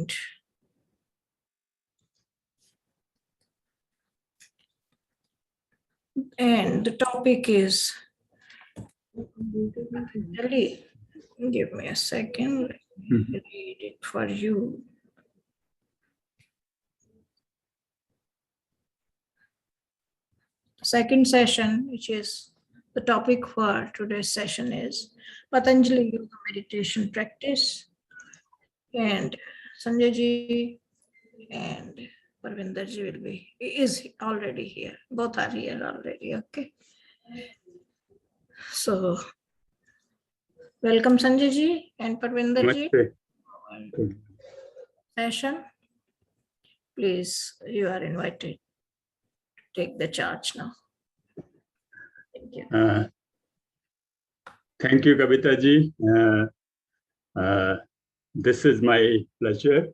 mind. And the topic is, Patanjali, give me a second, let me read it for you. Second session, which is the topic for today's session, is Patanjali Yoga Meditation Practice. And Sanjay ji and Parwinder ji is already here. Both are here already, okay? So, welcome Sanjay ji and Parwinder ji. Session. Please, you are invited to take the charge now. Thank you. Thank you, Kavita ji. This is my pleasure.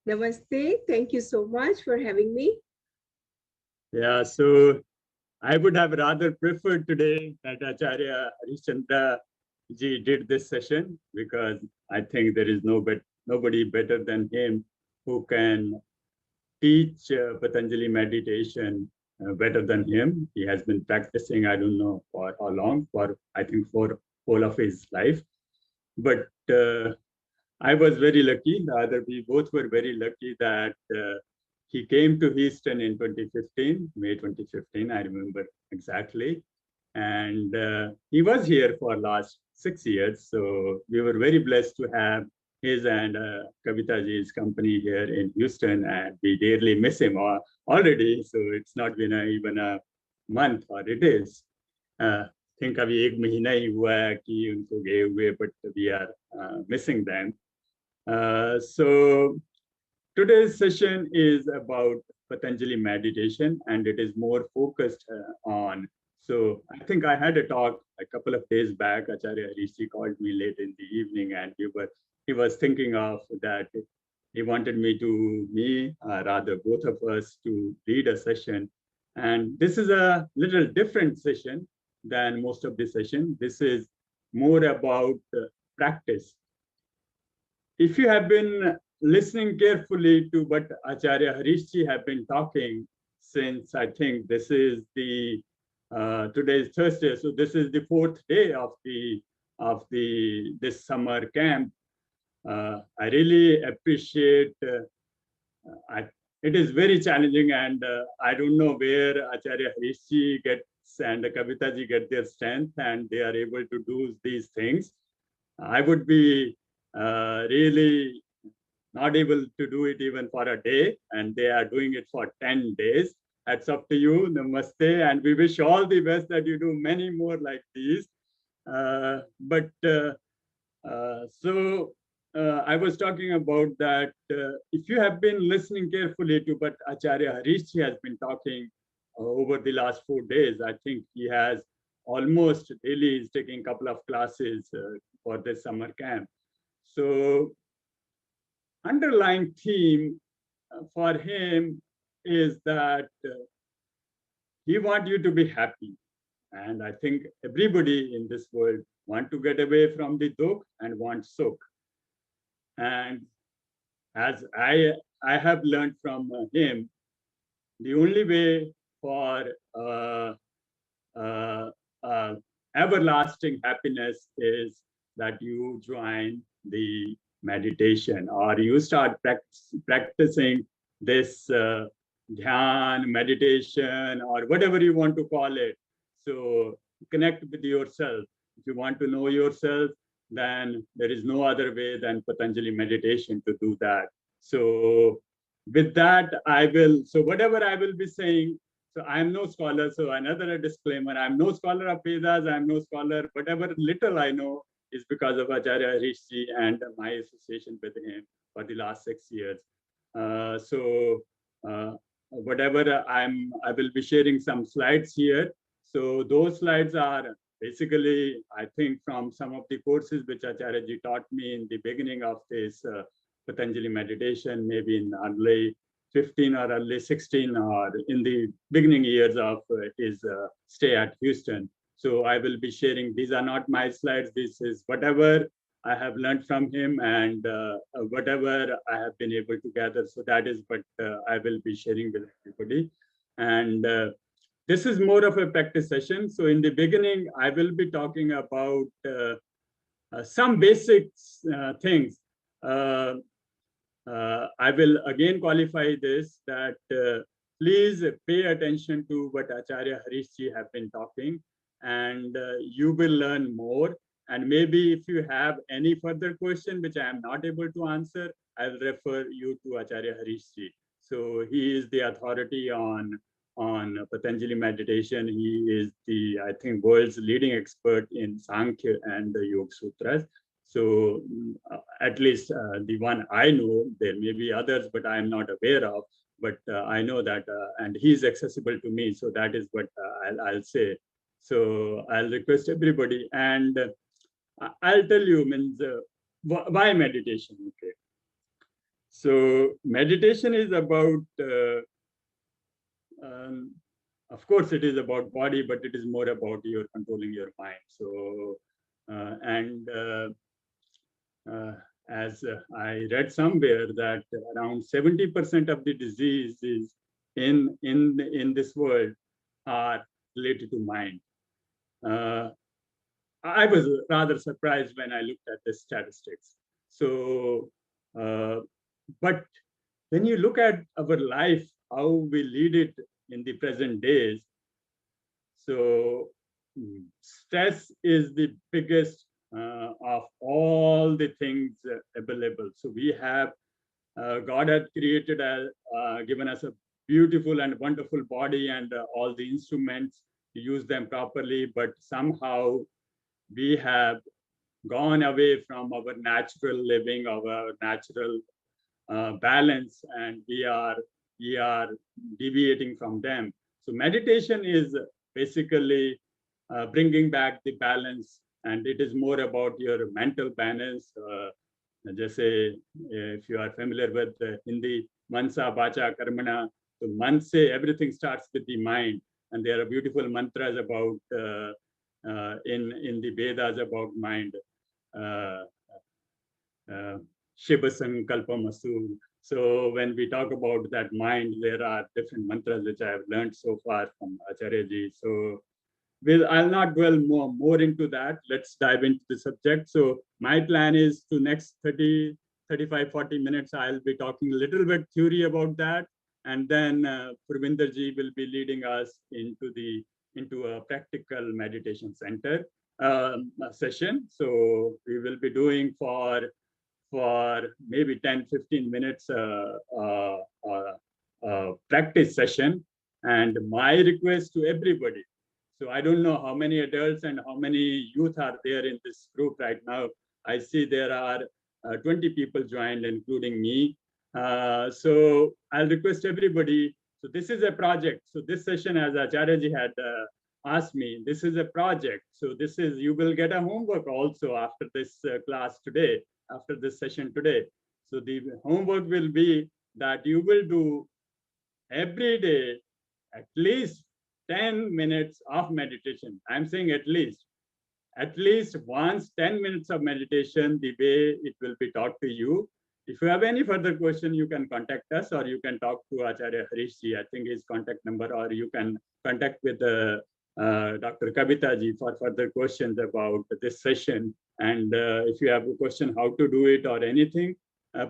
Namaste. Thank you so much for having me. Yeah, so I would have rather preferred today that Acharya Harishchandra ji did this session, because I think there is nobody better than him who can teach Patanjali meditation better than him. He has been practicing, I don't know for how long, I think for whole of his life. But I was very lucky, we both were very lucky that he came to Houston in 2015, May 2015, I remember exactly. And he was here for last 6 years. So we were very blessed to have his and Kavita ji's company here in Houston, and we dearly miss him already. So it's not been even a month, or it is. I think अभी 1 महीना ही हुआ है कि उनको गए हुए, but we are missing them. So today's session is about Patanjali meditation, and it is more focused on. So I think I had a talk a couple of days back. Acharya Harishi called me late in the evening, and he was thinking of that. He wanted me, rather both of us, to lead a session. And this is a little different session than most of the session. This is more about practice. If you have been listening carefully to what Acharya Harishi have been talking since, I think this is the today is Thursday, so this is the 4th day of this summer camp. I really appreciate. It is very challenging, and I don't know where Acharya Harishi gets and Kavita ji get their strength, and they are able to do these things. I would be really not able to do it even for a day, and they are doing it for 10 days. That's up to you. Namaste, and we wish all the best that you do many more like these. I was talking about that if you have been listening carefully to what Acharya Harishi has been talking over the last 4 days, I think he has almost daily is taking a couple of classes for this summer camp. So underlying theme for him is that he wants you to be happy. And I think everybody in this world want to get away from the dukh and want sukh. And as I have learned from him, the only way for everlasting happiness is that you join the meditation, or you start practicing this dhyan, meditation, or whatever you want to call it. So connect with yourself. If you want to know yourself, then there is no other way than Patanjali meditation to do that. So with that, so whatever I will be saying, so I am no scholar, so another disclaimer, I am no scholar of Vedas, I am no scholar, whatever little I know is because of Acharya Harishi and my association with him for the last 6 years. Whatever I will be sharing some slides here. So those slides are basically, I think, from some of the courses which Acharya ji taught me in the beginning of this Patanjali meditation, maybe in early 15 or early 16, or in the beginning years of his stay at Houston. So I will be sharing, these are not my slides, this is whatever I have learned from him, and whatever I have been able to gather. So that is what I will be sharing with everybody. And this is more of a practice session. So in the beginning, I will be talking about some basic things. I will again qualify this that please pay attention to what Acharya Harishji have been talking, and you will learn more. And maybe if you have any further question which I am not able to answer, I'll refer you to Acharya Harishji. So he is the authority on Patanjali meditation. He is the, I think, world's leading expert in Sankhya and the Yoga Sutras. So at least the one I know, there may be others, but I am not aware of. But I know that, and he's accessible to me. So that is what I'll say. So I'll request everybody, and I'll tell you, means why meditation. Okay. So meditation is about, of course, it is about body, but it is more about your controlling your mind. So as I read somewhere that around 70% of the diseases in this world are related to mind. I was rather surprised when I looked at the statistics. So, but when you look at our life, how we lead it in the present days, so stress is the biggest of all the things available. So we have, God had created, given us a beautiful and wonderful body and all the instruments to use them properly, but somehow we have gone away from our natural living, our natural balance, and we are deviating from them. So meditation is basically bringing back the balance, and it is more about your mental balance. Just say, if you are familiar with Hindi, mansa, bacha, karmana, so man se, everything starts with the mind, and there are beautiful mantras about in the Vedas about mind. Shiva Sankalpamasu. So when we talk about that mind, there are different mantras which I have learned so far from Acharya ji. So I'll not dwell more into that. Let's dive into the subject. So my plan is to next 30, 35, 40 minutes, I'll be talking a little bit theory about that. And then Parwinder ji will be leading us into a practical meditation center session. So we will be doing for maybe 10, 15 minutes practice session. And my request to everybody, so I don't know how many adults and how many youth are there in this group right now. I see there are 20 people joined, including me. So I'll request everybody. So this is a project. So this session, as Acharya ji had asked me, this is a project. So this is, you will get a homework also after this class today, after this session today. So the homework will be that you will do every day at least 10 minutes of meditation. I'm saying at least once 10 minutes of meditation, the way it will be taught to you. If you have any further question, you can contact us, or you can talk to Acharya Harishji, I think his contact number, or you can contact with Dr. Kavita ji for further questions about this session. And if you have a question how to do it or anything,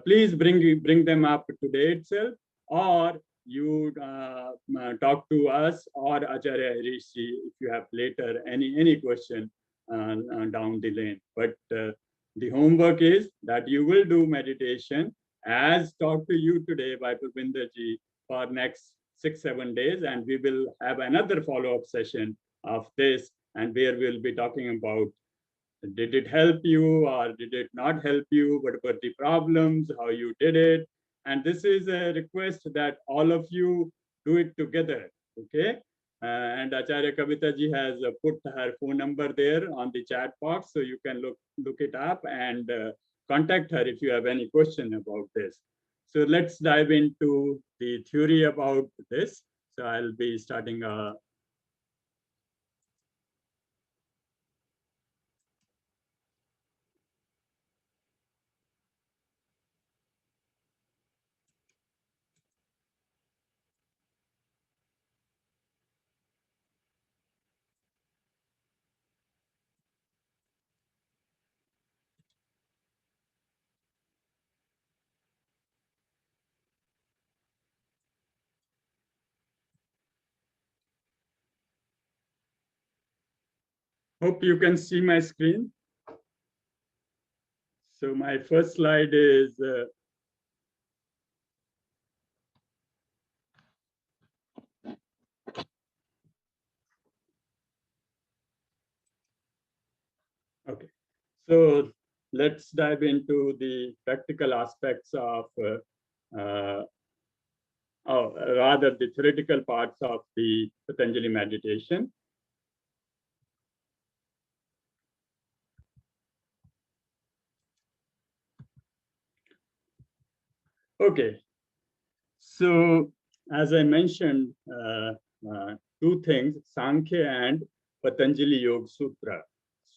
please bring them up today itself, or you talk to us or Acharya Harishji if you have later any question down the lane. But the homework is that you will do meditation as taught to you today by Parwinder ji for next 6-7 days, and we will have another follow-up session of this, and where we'll be talking about, did it help you or did it not help you? What were the problems? How you did it? And this is a request that all of you do it together, okay? And Acharya Kavita ji has put her phone number there on the chat box, so you can look it up and contact her if you have any question about this. So let's dive into the theory about this. So I'll be starting Hope you can see my screen. So my first slide is okay. So let's dive into the practical aspects of, or rather the theoretical parts of the Patanjali meditation. Okay, so as I mentioned, two things, Sankhya and Patanjali Yoga Sutra.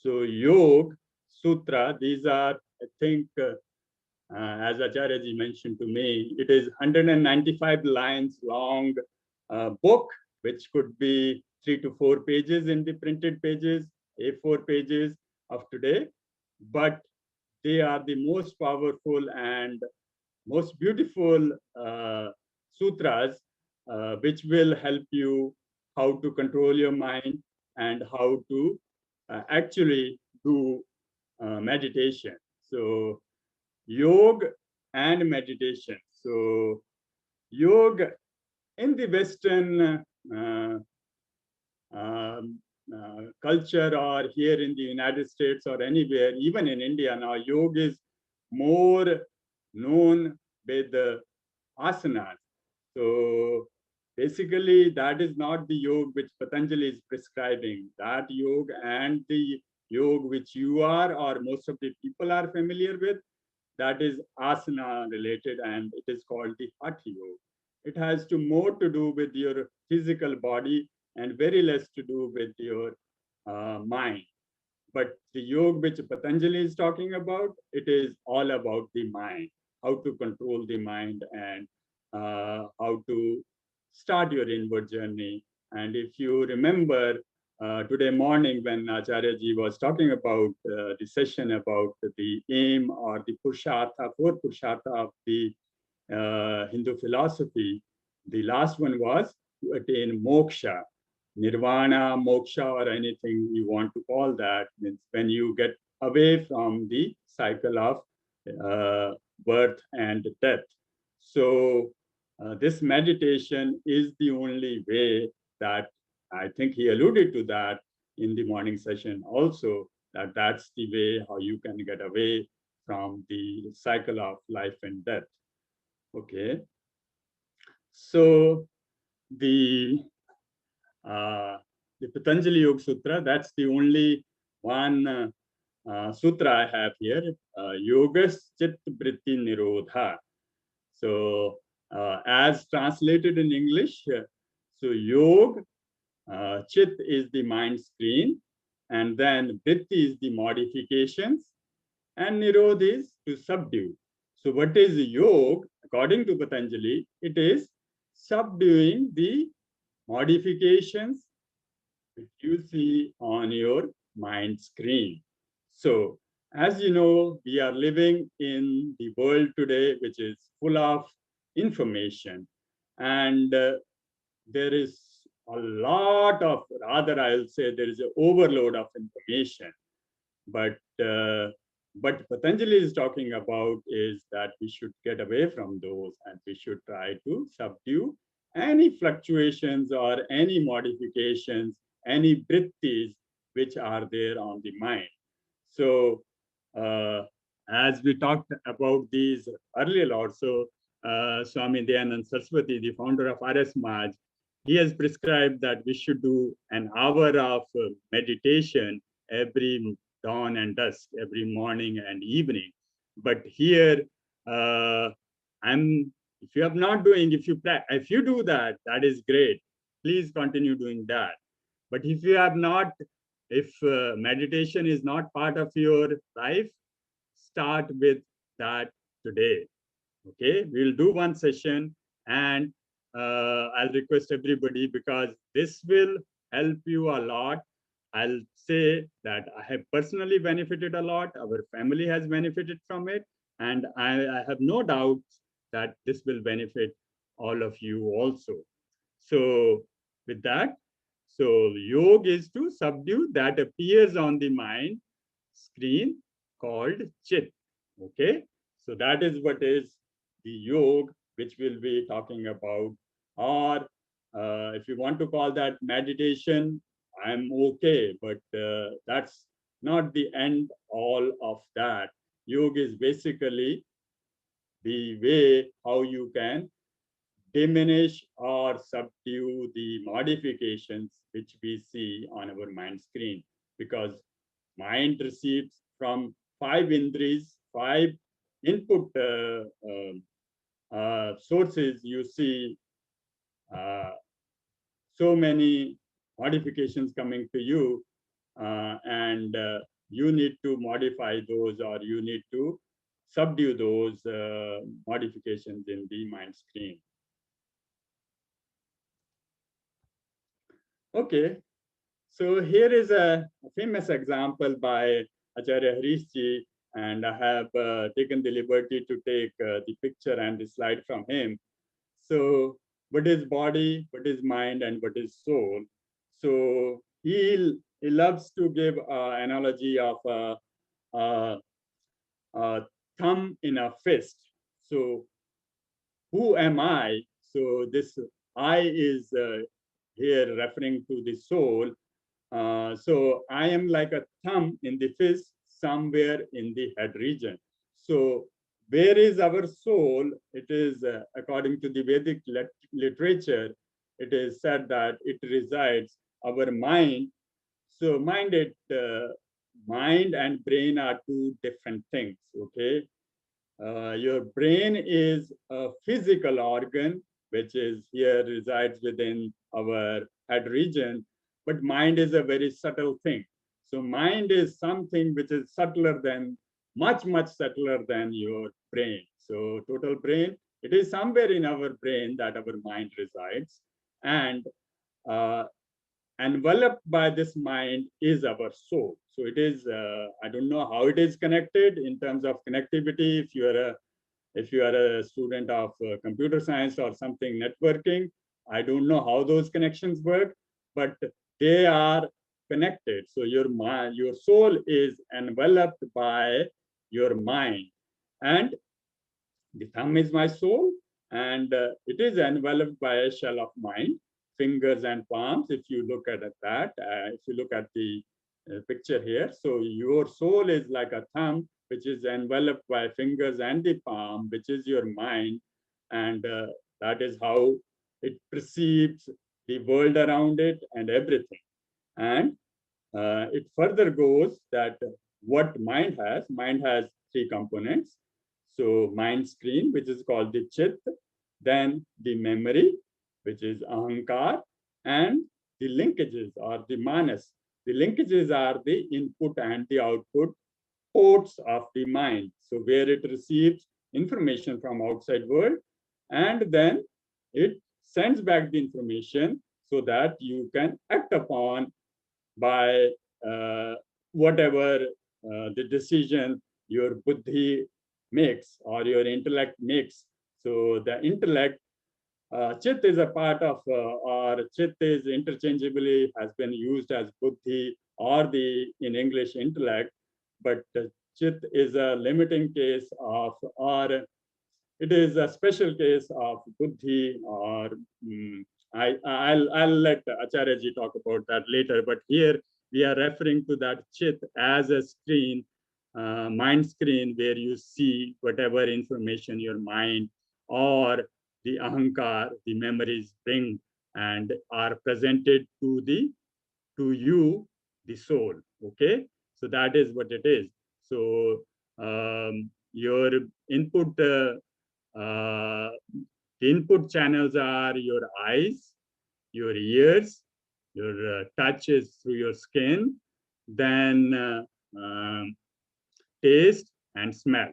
So Yoga Sutra, these are, I think, as Acharyaji mentioned to me, it is 195 lines long book, which could be 3 to 4 pages in the printed pages, A4 pages of today, but they are the most powerful and most beautiful sutras, which will help you how to control your mind and how to actually do meditation. So yoga and meditation. So yoga in the Western culture, or here in the United States or anywhere, even in India now, yoga is more known with the asanas. So basically, that is not the yoga which Patanjali is prescribing. That yoga and the yoga which you are or most of the people are familiar with, that is asana related, and it is called the Hatha Yoga. It has more to do with your physical body and very less to do with your mind. But the yoga which Patanjali is talking about, it is all about the mind, how to control the mind and how to start your inward journey. And if you remember today morning when Acharya ji was talking about the session about the aim or the Purushartha, four Purushartha of the Hindu philosophy, the last one was to attain moksha. Nirvana, moksha, or anything you want to call that, means when you get away from the cycle of birth and death. So this meditation is the only way that, I think he alluded to that in the morning session also, that that's the way how you can get away from the cycle of life and death. Okay. So the Patanjali Yoga Sutra, that's the only one sutra I have here, Yogas Chit Vritti Nirodha. So as translated in English, so Yoga, Chit is the mind screen, and then Vritti is the modifications, and Nirodha is to subdue. So what is yoga? According to Patanjali, it is subduing the modifications which you see on your mind screen. So as you know, we are living in the world today, which is full of information, and there is a lot of, rather I'll say there is an overload of information. But what Patanjali is talking about is that we should get away from those and we should try to subdue any fluctuations or any modifications, any vrittis which are there on the mind. So as we talked about these earlier also, Swami Dayanand Saraswati, the founder of RS Maj, he has prescribed that we should do an hour of meditation every dawn and dusk, every morning and evening. But here, if you are not doing, if you do that, that is great. Please continue doing that. But if you have not, if meditation is not part of your life, start with that today. Okay, we'll do one session, and I'll request everybody, because this will help you a lot. I'll say that I have personally benefited a lot. Our family has benefited from it. And I have no doubts that this will benefit all of you also. So with that, So yoga is to subdue that appears on the mind screen called chit. Okay, so that is what is the yoga which we'll be talking about. Or if you want to call that meditation, I'm okay, but that's not the end all of that. Yoga is basically the way how you can diminish or subdue the modifications which we see on our mind screen, because mind receives from five indris, five input sources. You see so many modifications coming to you, and you need to modify those, or you need to subdue those modifications in the mind screen. Okay, so here is a famous example by Acharya Harishji, and I have taken the liberty to take the picture and the slide from him. So what is body, what is mind, and what is soul? So he loves to give an analogy of a thumb in a fist. So who am I? So this I is here referring to the soul. So I am like a thumb in the fist somewhere in the head region. So where is our soul? It is, according to the Vedic literature, it is said that it resides, our mind. So mind and brain are two different things, okay? Your brain is a physical organ, which is here resides within our head region, but mind is a very subtle thing. So mind is something which is subtler than, much subtler than your brain. So total brain, it is somewhere in our brain that our mind resides, and enveloped by this mind is our soul. So it is, I don't know how it is connected in terms of connectivity. If you are a student of computer science or something networking, I don't know how those connections work, but they are connected. So your mind, your soul is enveloped by your mind, and the thumb is my soul, and it is enveloped by a shell of mind, fingers and palms. If you look at that, if you look at the picture here, so your soul is like a thumb, which is enveloped by fingers and the palm, which is your mind, and that is how it perceives the world around it and everything. And it further goes that what mind has three components. So mind screen, which is called the chit, then the memory, which is ahankar, and the linkages or the manas. The linkages are the input and the output ports of the mind. So where it receives information from outside world, and then it sends back the information so that you can act upon by whatever the decision your buddhi makes or your intellect makes. So the intellect, chit is a part of, or chit is interchangeably has been used as buddhi or the in English intellect, but chit is a limiting case of, or it is a special case of buddhi, or I'll let Acharya ji talk about that later. But here we are referring to that chit as a screen, mind screen, where you see whatever information your mind or the ahankar, the memories bring and are presented to you, the soul. Okay, so that is what it is. So your input. The input channels are your eyes, your ears, your touch is through your skin, then taste and smell.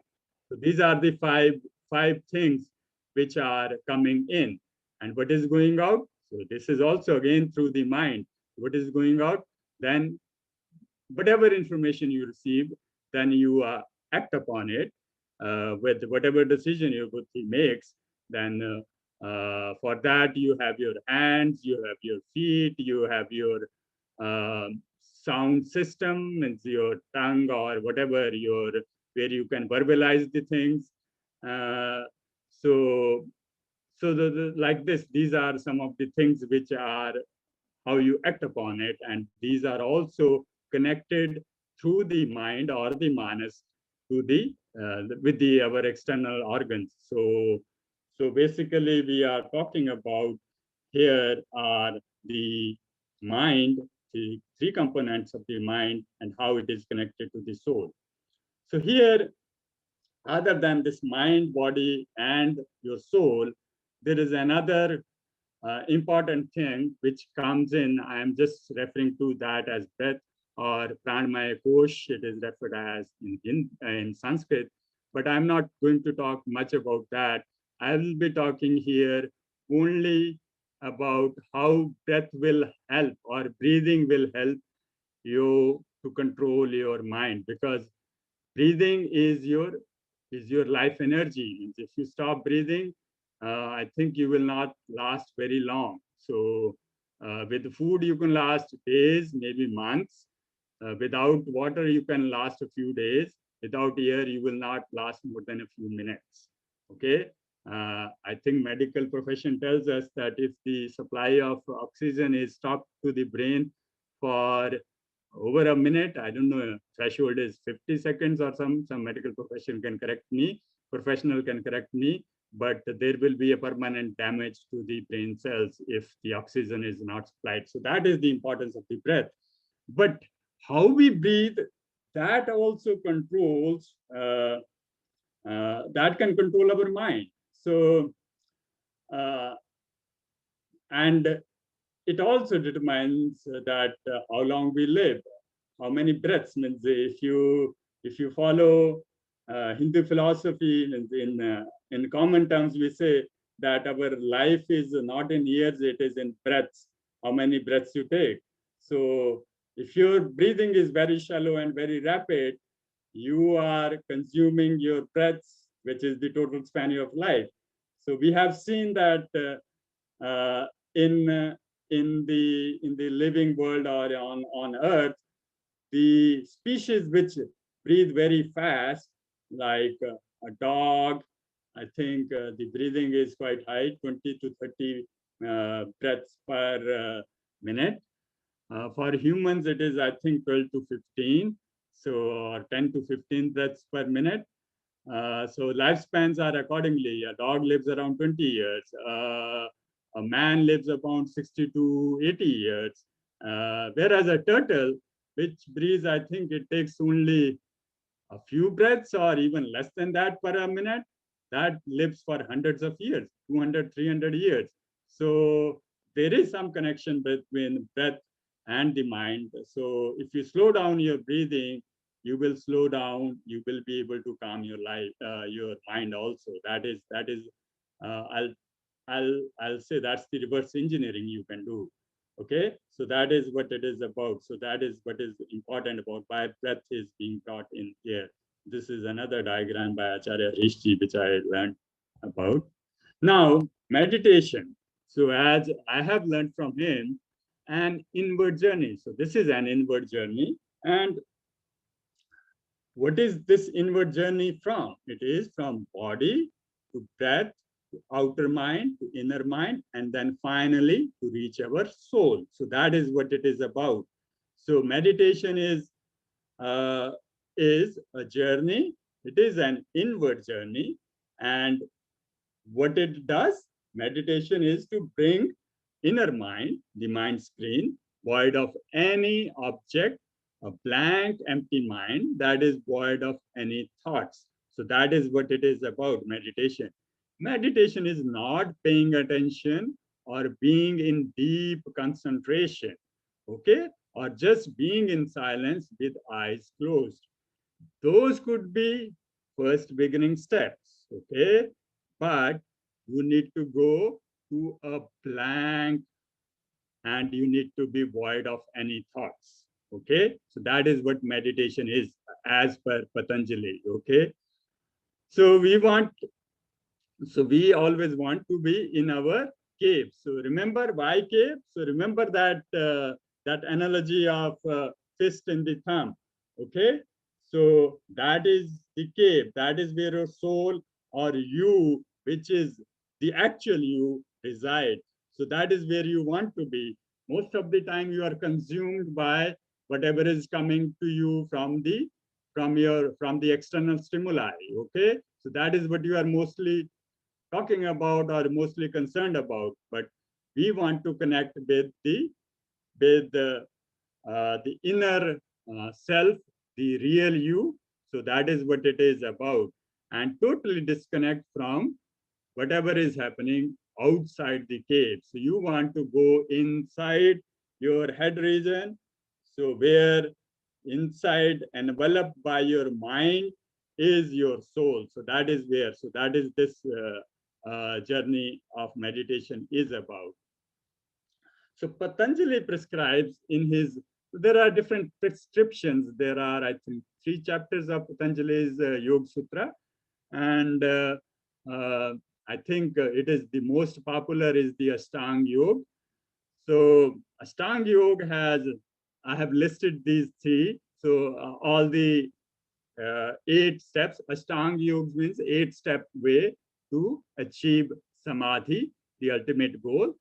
So these are the five things which are coming in. And what is going out? So this is also again through the mind. What is going out? Then whatever information you receive, then you act upon it with whatever decision your buddhi makes. Then For that, you have your hands, you have your feet, you have your sound system, means your tongue or whatever, where you can verbalize the things. Uh, so like this, these are some of the things which are how you act upon it, and these are also connected through the mind or the manas to the with the our external organs. So basically we are talking about here are the mind, the three components of the mind and how it is connected to the soul. So here, other than this mind, body, and your soul, there is another important thing which comes in. I am just referring to that as breath or pranamaya kosh. It is referred as in Sanskrit, but I'm not going to talk much about that. I will be talking here only about how breath will help or breathing will help you to control your mind, because breathing is your life energy. If you stop breathing, I think you will not last very long. So with food you can last days, maybe months. Without water you can last a few days. Without air you will not last more than a few minutes. Okay. I think medical profession tells us that if the supply of oxygen is stopped to the brain for over a minute, I don't know, threshold is 50 seconds or some medical professional can correct me, but there will be a permanent damage to the brain cells if the oxygen is not supplied. So that is the importance of the breath. But how we breathe, that also controls, that can control our mind. So, and it also determines that how long we live, how many breaths. Means if you follow Hindu philosophy, in common terms we say that our life is not in years, it is in breaths, how many breaths you take. So if your breathing is very shallow and very rapid, you are consuming your breaths, which is the total span of life. So we have seen that uh, in in the living world or on earth, the species which breathe very fast, like a dog, I think the breathing is quite high, 20 to 30 breaths per minute. For humans it is, I think, 12 to 15, so or 10 to 15 breaths per minute. So lifespans are accordingly. A dog lives around 20 years. A man lives about 60 to 80 years. Whereas a turtle, which breathes, I think it takes only a few breaths or even less than that per a minute, that lives for hundreds of years, 200, 300 years. So there is some connection between breath and the mind. So if you slow down your breathing, you will slow down, you will be able to calm your life, your mind also. That is I'll say that's the reverse engineering you can do. Okay, so that is what it is about. So that is what is important about why breath is being taught in here. This is another diagram by Acharya Harishchandra, which I learned about. Now, meditation. So as I have learned from him, an inward journey. So this is an inward journey. And what is this inward journey from? It is from body to breath, to outer mind, to inner mind, and then finally to reach our soul. So that is what it is about. So meditation is a journey. It is an inward journey. And what it does, meditation is to bring inner mind, the mind screen, void of any object, a blank, empty mind that is void of any thoughts. So that is what it is about, meditation. Meditation is not paying attention or being in deep concentration, okay? Or just being in silence with eyes closed. Those could be first beginning steps, okay? But you need to go to a blank and you need to be void of any thoughts, okay? So that is what meditation is as per Patanjali, okay? So we want So we always want to be in our cave. So remember why cave? So remember that that analogy of fist in the thumb. Okay, so that is the cave. That is where your soul or you, which is the actual you, reside. So that is where you want to be. Most of the time, you are consumed by whatever is coming to you from the external stimuli. Okay, so that is what you are mostly talking about or mostly concerned about, but we want to connect with the inner self, the real you. So that is what it is about, and totally disconnect from whatever is happening outside the cave. So you want to go inside your head region, so where inside, enveloped by your mind, is your soul. So that is where. So that is this journey of meditation is about. So Patanjali prescribes in his, there are different prescriptions. There are, I think, 3 chapters of Patanjali's Yoga Sutra. And I think it is the most popular is the Ashtanga Yoga. So Ashtanga Yoga has, I have listed these 3. So all the 8 steps. Ashtanga Yoga means 8-step way to achieve samadhi, the ultimate goal.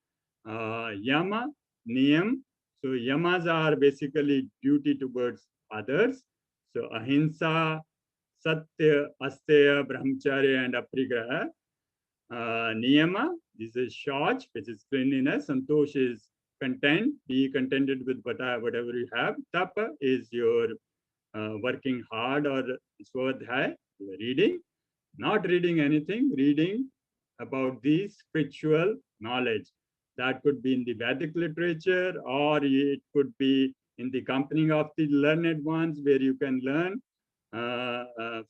Yama, niyam. So yamas are basically duty towards others. So ahimsa, satya, asteya, brahmacharya, and aprigraha. Niyama, this is shauch, which is cleanliness. Santosh is content, be contented with whatever you have. Tapa is your working hard, or swadhyay, reading, not reading anything, reading about the spiritual knowledge. That could be in the Vedic literature, or it could be in the company of the learned ones where you can learn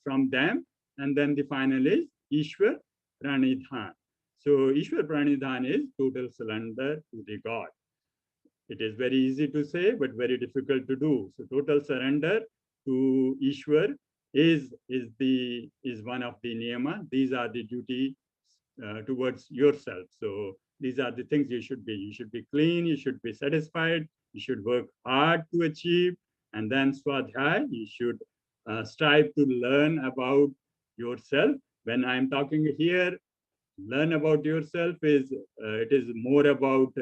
from them. And then the final is Ishwar Pranidhan. So Ishwar Pranidhan is total surrender to the God. It is very easy to say, but very difficult to do. So total surrender to Ishwar is one of the niyama. These are the duty towards yourself. So these are the things you should be. You should be clean. You should be satisfied. You should work hard to achieve. And then swadhyay, you should strive to learn about yourself. When I'm talking here, learn about yourself is it is more about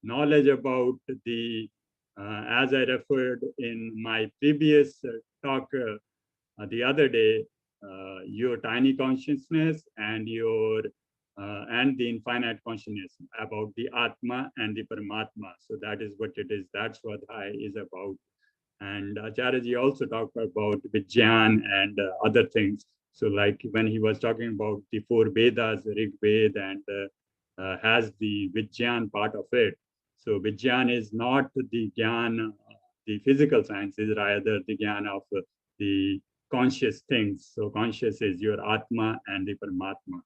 knowledge about the as I referred in my previous talk the other day, your tiny consciousness and your and the infinite consciousness, about the Atma and the Paramatma. So that is what it is. That's what I is about. And Acharyaji also talked about Vijnan and other things. So like when he was talking about the 4 Vedas, Rig Ved, and has the Vijnan part of it. So Vijnan is not the Gyan, the physical sciences, rather the Gyan of the conscious things. So conscious is your Atma and the Paramatma.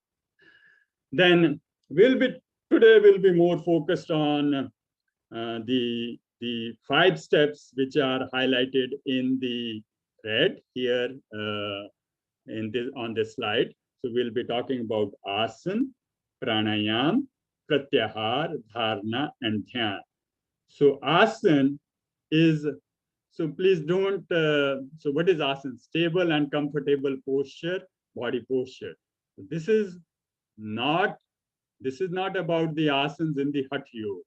Then today we'll be more focused on the 5 steps which are highlighted in the red here on this slide. So we'll be talking about asana, pranayam, pratyahar, dharana, and dhyan. So asana is, so please don't, so what is asana? Stable and comfortable posture, body posture. This is not about the asanas in the Hatha Yoga.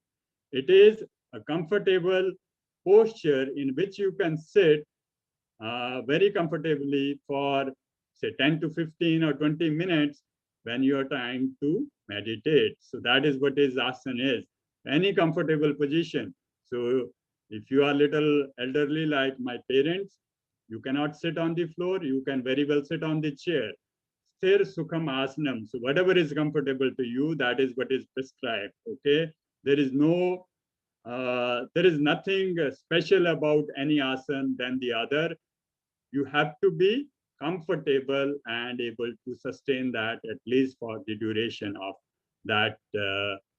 It is a comfortable posture in which you can sit very comfortably for say 10 to 15 or 20 minutes when you are trying to meditate. So that is what is asana is, any comfortable position. So if you are little elderly like my parents, you cannot sit on the floor, you can very well sit on the chair. Sthir Sukham Asanam. So whatever is comfortable to you, that is what is prescribed. Okay. There is nothing special about any asana than the other. You have to be comfortable and able to sustain that at least for the duration of that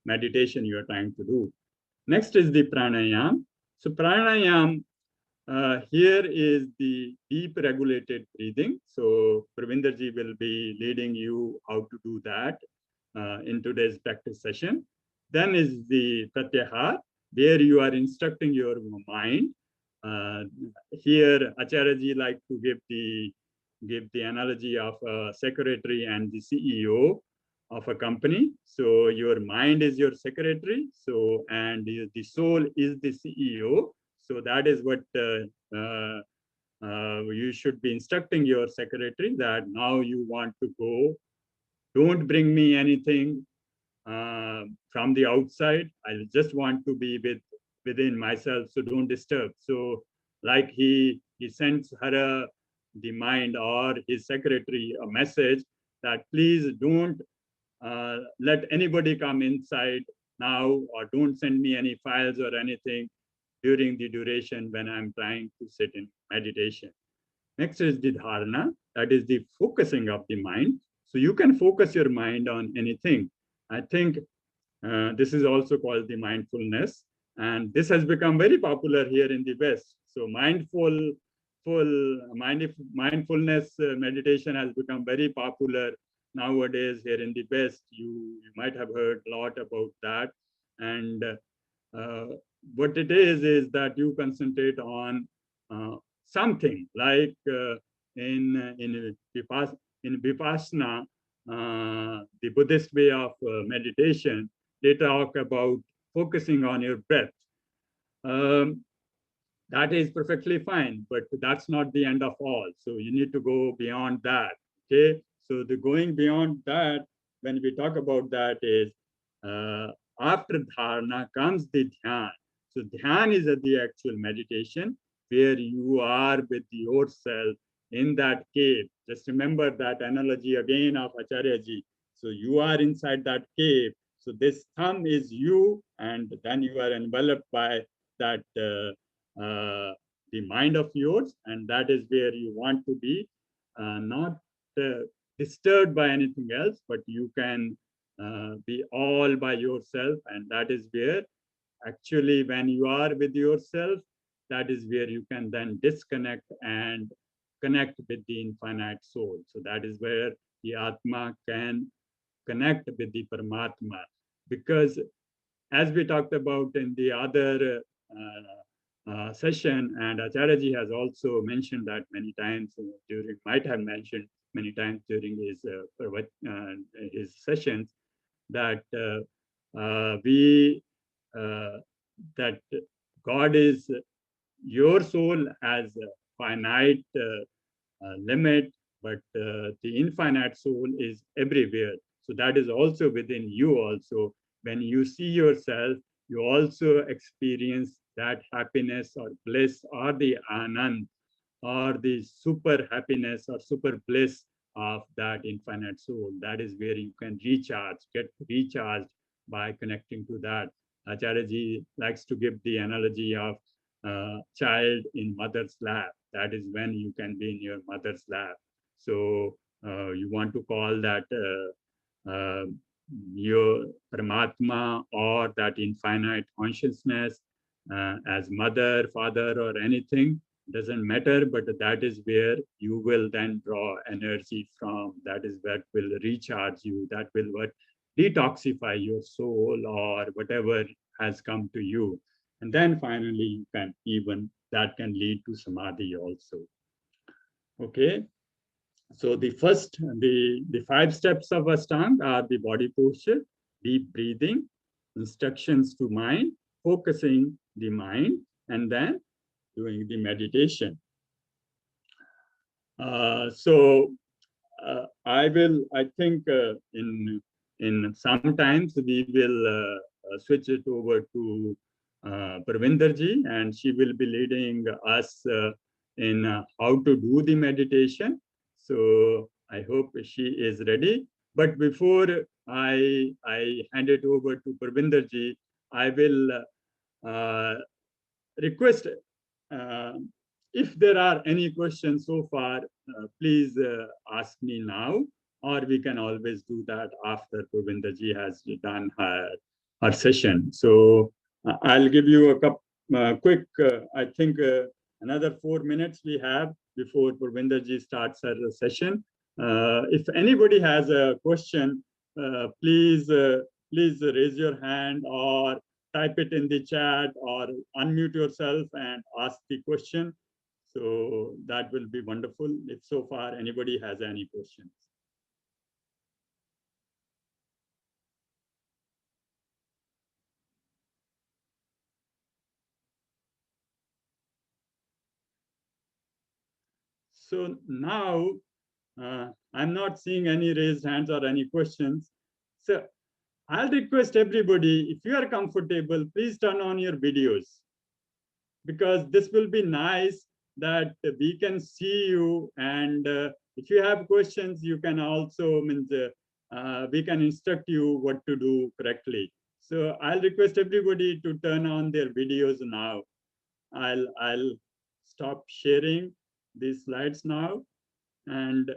meditation you are trying to do. Next is the pranayam. So pranayam, here is the deep regulated breathing. So Parwinder ji will be leading you how to do that in today's practice session. Then is the pratyahar, where you are instructing your mind. Here, Acharya-ji like to give the analogy of a secretary and the CEO of a company. So your mind is your secretary. So and the soul is the CEO. So that is what you should be instructing your secretary, that now you want to go. Don't bring me anything from the outside. I just want to be within myself. So don't disturb. So like he sends her the mind or his secretary a message that please don't let anybody come inside now, or don't send me any files or anything during the duration when I'm trying to sit in meditation. Next is the dharana, that is the focusing of the mind. So you can focus your mind on anything. I think this is also called the mindfulness, and this has become very popular here in the West. So mindfulness meditation has become very popular nowadays here in the West. You might have heard a lot about that. And what it is that you concentrate on something like in Vipassana, the Buddhist way of meditation, they talk about focusing on your breath. That is perfectly fine, but that's not the end of all. So you need to go beyond that. Okay, so the going beyond that, when we talk about that, is after dharana comes the dhyan. So dhyan is the actual meditation where you are with yourself in that cave. Just remember that analogy again of Acharya-ji. So you are inside that cave. So this thumb is you, and then you are enveloped by that the mind of yours, and that is where you want to be, not disturbed by anything else, but you can be all by yourself. And that is where actually, when you are with yourself, that is where you can then disconnect and connect with the infinite soul. So that is where the Atma can connect with the Paramatma. Because as we talked about in the other session, and Acharya-ji has also mentioned that many times might have mentioned many times during his sessions, that that God is, your soul has a finite limit, but the infinite soul is everywhere. So that is also within you also. When you see yourself, you also experience that happiness or bliss or the anand or the super happiness or super bliss of that infinite soul. That is where you can get recharged by connecting to that. Acharya-ji likes to give the analogy of child in mother's lap. That is when you can be in your mother's lap. So you want to call that your Paramatma or that infinite consciousness as mother, father, or anything, doesn't matter, but that is where you will then draw energy from. That is what will recharge you. That will what detoxify your soul or whatever has come to you. And then finally, you can even, that can lead to samadhi also. Okay. So the first, the 5 steps of Ashtanga are the body posture, deep breathing, instructions to mind, focusing the mind, and then doing the meditation. I think in sometimes we will switch it over to Parwinder ji, and she will be leading us in how to do the meditation. So I hope she is ready. But before I hand it over to Parwinder ji, I will request if there are any questions so far, please ask me now, or we can always do that after Parwinder ji has done her session. So I'll give you a quick, I think another 4 minutes we have before Parwinder ji starts her session. If anybody has a question, please raise your hand or type it in the chat or unmute yourself and ask the question. So that will be wonderful if so far anybody has any questions. So now I'm not seeing any raised hands or any questions. So I'll request everybody, if you are comfortable, please turn on your videos, because this will be nice that we can see you. And if you have questions, you can also, we can instruct you what to do correctly. So I'll request everybody to turn on their videos now. I'll stop sharing these slides now, and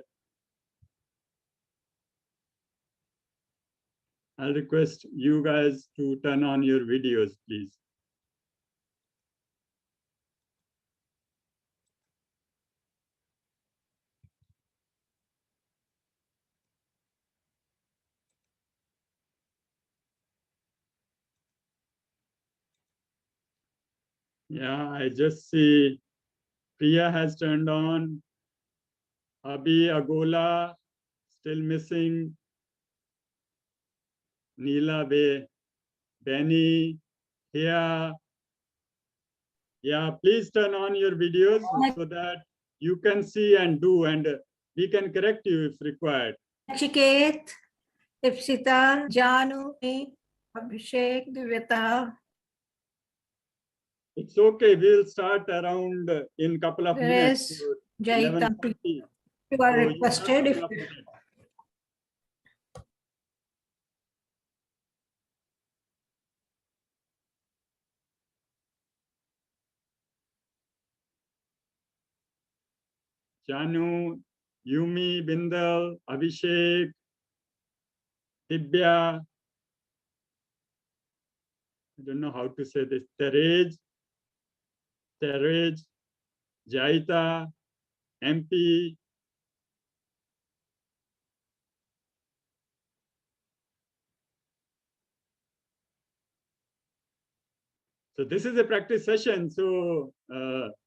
I'll request you guys to turn on your videos, please. Yeah, I just see Priya has turned on. Abhi, Agola, still missing. Neela, Benny, here. Yeah, please turn on your videos so that you can see and do, and we can correct you if required. Chiket, Ipsita, Janu, Abhishek, Divita. It's okay. We'll start around in a couple of minutes. Jaita, 11:40. you are So requested. you have a couple of minutes. Janu, Yumi, Bindal, Abhishek, Dibya, I don't know how to say this, Terej, Jaita, MP. So this is a practice session. So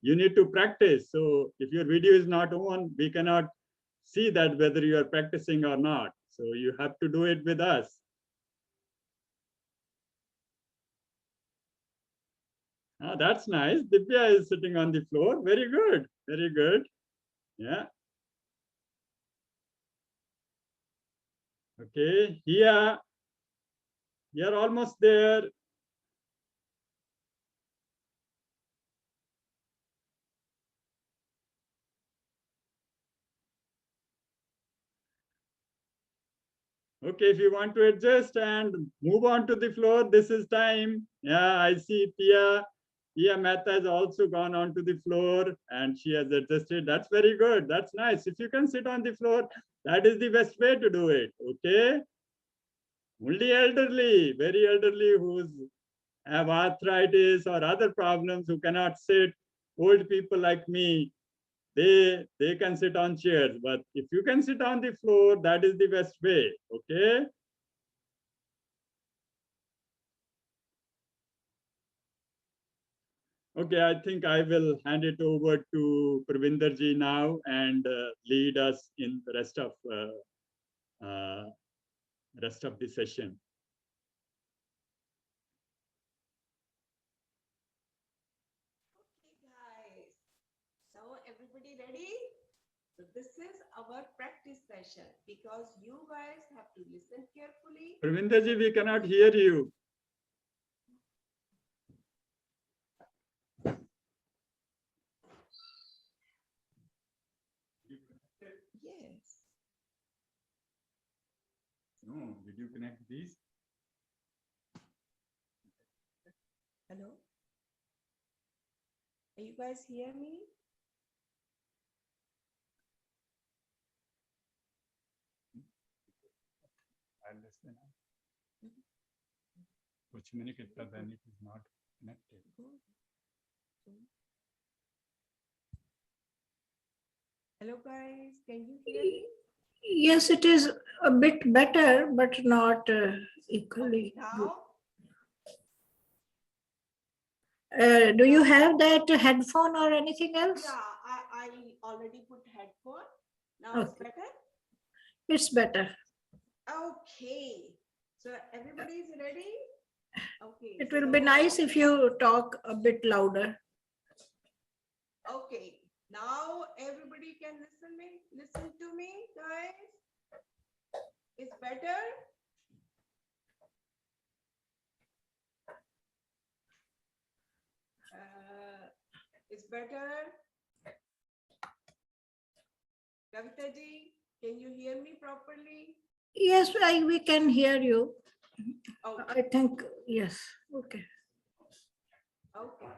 you need to practice. So if your video is not on, we cannot see that whether you are practicing or not. So you have to do it with us. Ah, that's nice. Divya is sitting on the floor. Very good. Very good. Yeah. Okay. Here, you're almost there. Okay, if you want to adjust and move on to the floor, this is time. Yeah, I see Pia Mehta has also gone on to the floor and she has adjusted. That's very good. That's nice. If you can sit on the floor, that is the best way to do it. Okay. Only elderly, very elderly who's have arthritis or other problems who cannot sit, old people like me, they can sit on chairs, but if you can sit on the floor, that is the best way. Okay. Okay, I think I will hand it over to Parwinder ji now and lead us in the rest of the session. Okay, guys. So everybody ready? So this is our practice session because you guys have to listen carefully. Parwinder ji, we cannot hear you. Yes. No, did you connect these? Hello? Are you guys hear me? कुछ मैंने कितना then it is not connected. Hello guys, can you hear me? Yes, it is a bit better, but not equally good. Now, Do you have that headphone or anything else? yeah, I already put headphone. Now it's Okay. better. It's better. Okay. So everybody is ready? Okay. It so will be nice if you talk a bit louder. Okay. Now everybody can listen to me, guys. It's better. It's better. Kavita ji, can you hear me properly? Yes, we can hear you. Okay. I think, yes. Okay. Okay.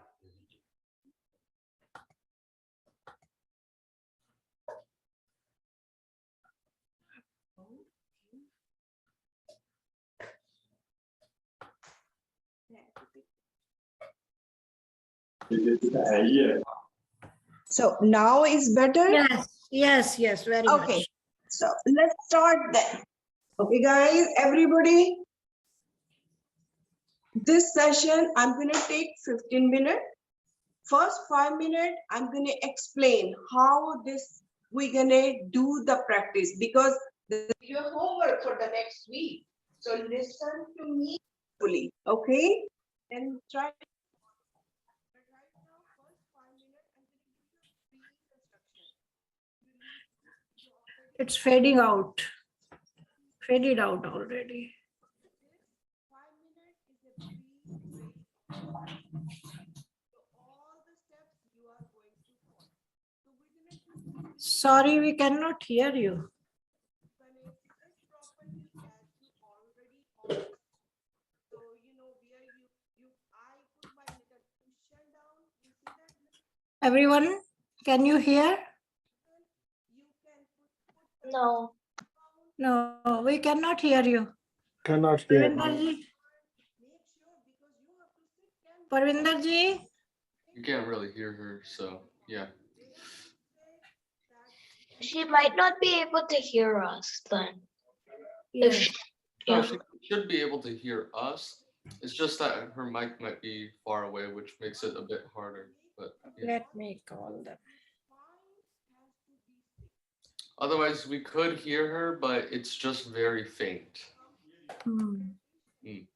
So now is better? Yes, very Okay. much. So let's start then. Okay, guys, everybody. This session, I'm going to take 15 minutes. First 5 minutes, I'm going to explain how we're going to do the practice because this is your homework for the next week. So listen to me fully, okay? And try. But right now, first 5 minutes, I'm going to give you a brief instruction. It's fading out. Faded out already. This 5 minutes is a brief, so all the steps you are going to follow. So we're going to do Sorry, we cannot hear you. Gonna sit properly as you already are. So you know where I put my little cushion down. You see that? Everyone, can you hear? You can put No. No, we cannot hear you. Cannot hear. Parwinder ji? make sure because you have to sit 10 Parwinder ji? You can't really hear her, so yeah. She might not be able to hear us then. If Yes. she, No, yeah. she should be able to hear us. It's just that her mic might be far away, which makes it a bit harder. But yeah. Let me call them. Otherwise, we could hear her, but it's just very faint. Hmm. Mm.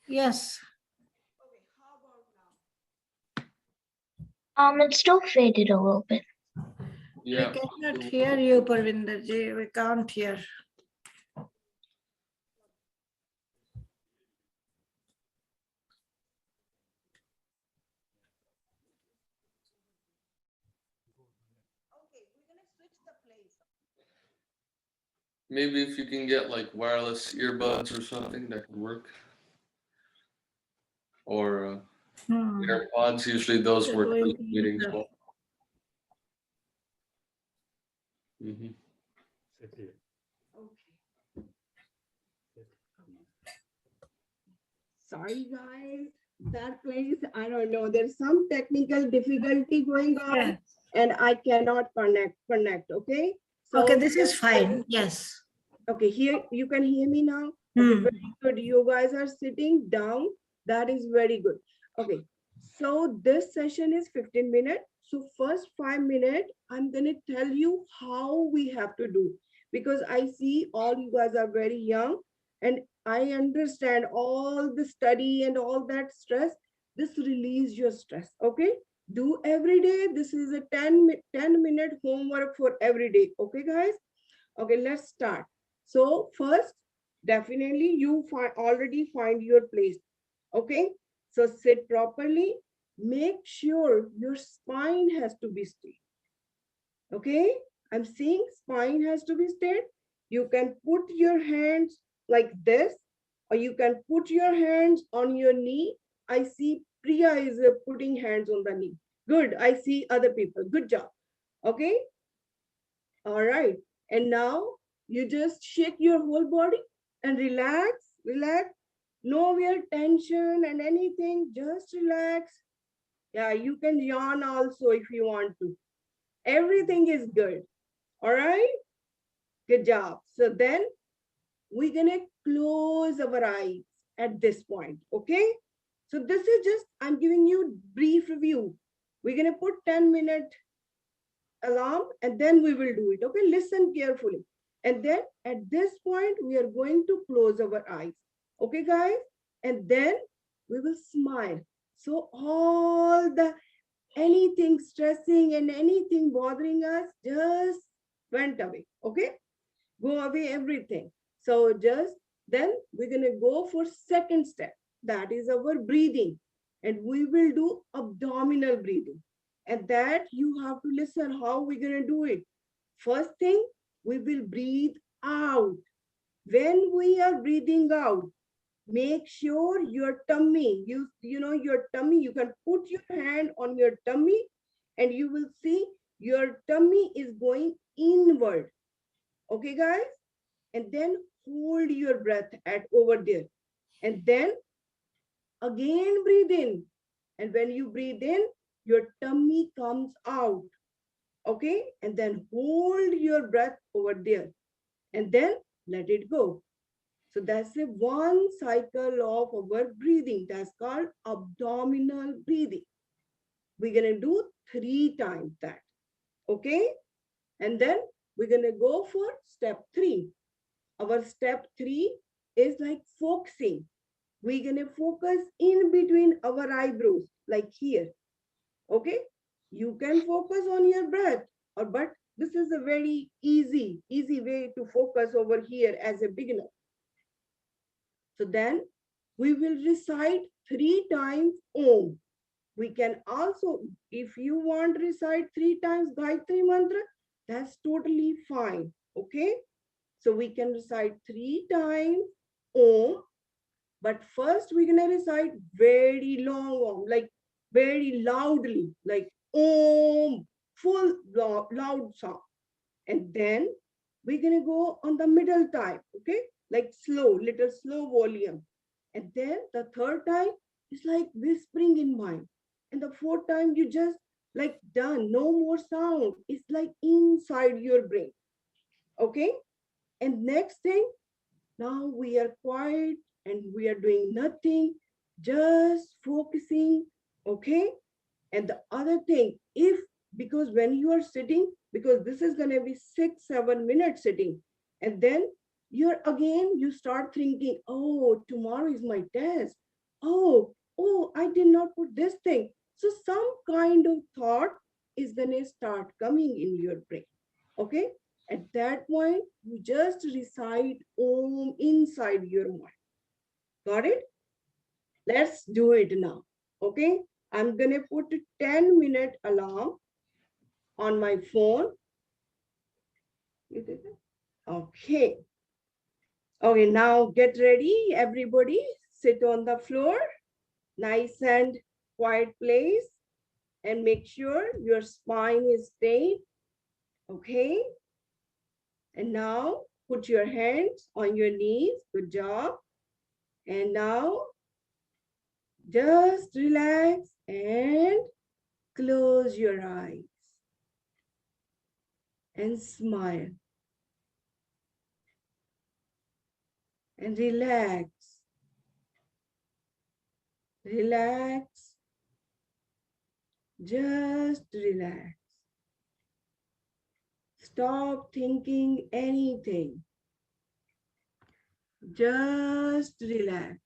Yes. Okay, how about now? It's still faded a little bit. Yeah. We cannot hear you, Parwinder ji. We can't hear. Okay, we're gonna switch the place. Maybe if you can get like wireless earbuds or something, that could work. Or AirPods, usually those We're work for going the to use meetings the- well. Mm-hmm. Okay. Sorry, guys. That place, I don't know. There's some technical difficulty going on, Yeah. and I cannot connect. Okay. So Okay, this is fine. Yes. okay, here you can hear me now. Hmm. Okay, very good. You guys are sitting down. That is very good. Okay, so this session is 15 minutes. So first 5 minutes, I'm gonna tell you how we have to do because I see all you guys are very young and I understand all the study and all that stress. This release your stress. Okay, do every day. This is a 10-minute homework for every day. Okay, guys. Okay, let's start. So first, definitely you already find your place. Okay, so sit properly. Make sure your spine has to be straight. Okay, I'm saying spine has to be straight. You can put your hands like this, or you can put your hands on your knee. I see Priya is putting hands on the knee. Good, I see other people. Good job. Okay, all right. And now you just shake your whole body and relax, relax. nowhere tension and anything, just relax. Yeah, you can yawn also if you want to. Everything is good. All right, good job. So then we're gonna close our eyes at this point. Okay, so this is just, I'm giving you brief review. We're gonna put 10-minute alarm and then we will do it. Okay, listen carefully. And then at this point, we are going to close our eyes. Okay, guys? And then we will smile. So all the anything stressing and anything bothering us just went away. Okay? Go away everything. So just then we're going to go for second step. That is our breathing. And we will do abdominal breathing. And that you have to listen how we're going to do it. First thing, we will breathe out. When we are breathing out, make sure your tummy, you know your tummy, you can put your hand on your tummy and you will see your tummy is going inward. Okay, guys? And then hold your breath at over there. And then again breathe in. And when you breathe in, your tummy comes out. Okay? And then hold your breath over there. And then let it go. So that's a one cycle of our breathing. That's called abdominal breathing. We're going to do 3 times that. Okay? And then we're going to go for step 3. Our step 3 is like focusing. We're going to focus in between our eyebrows, like here. Okay? You can focus on your breath, but this is a very easy way to focus over here as a beginner. So then we will recite 3 times Om. We can also, if you want to recite 3 times Gayatri Mantra, that's totally fine. Okay? So we can recite 3 times Om, but first we're going to recite very long Om, like very loudly, like Om, full loud sound. And then we're going to go on the middle time, okay? Like slow, little slow volume. And then the third time is like whispering in mind. And the fourth time you just like done, no more sound. It's like inside your brain, okay? And next thing, now we are quiet and we are doing nothing, just focusing, okay? And the other thing, if, because when you are sitting, because this is going to be 6-7 minutes sitting, and then you're again, you start thinking, oh, tomorrow is my test. Oh, I did not put this thing. So some kind of thought is going to start coming in your brain. Okay. At that point, you just recite Om inside your mind. Got it? Let's do it now. Okay. I'm going to put a 10-minute alarm on my phone. You did it? Okay. Okay, now get ready, everybody. Sit on the floor, nice and quiet place, and make sure your spine is straight. Okay. And now put your hands on your knees. Good job. And now just relax and close your eyes and smile and relax. Relax. Just relax. Stop thinking anything. Just relax.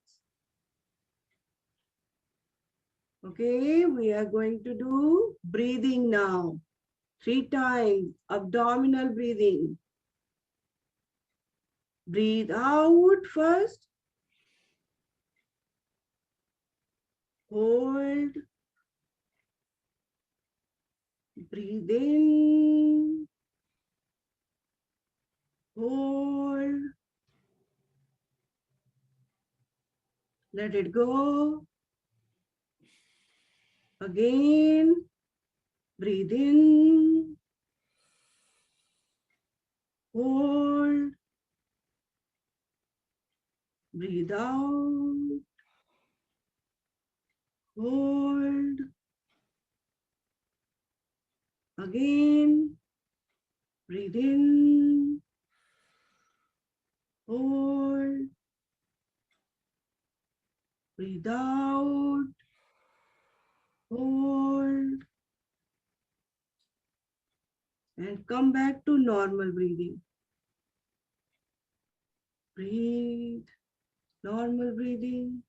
Okay, we are going to do breathing now. 3 times abdominal breathing. Breathe out first. Hold. Breathe in. Hold. Let it go. Again. Breathe in. Hold. Breathe out. hold, again, breathe in, hold, breathe out, hold, and come back to normal breathing. Breathe, normal breathing.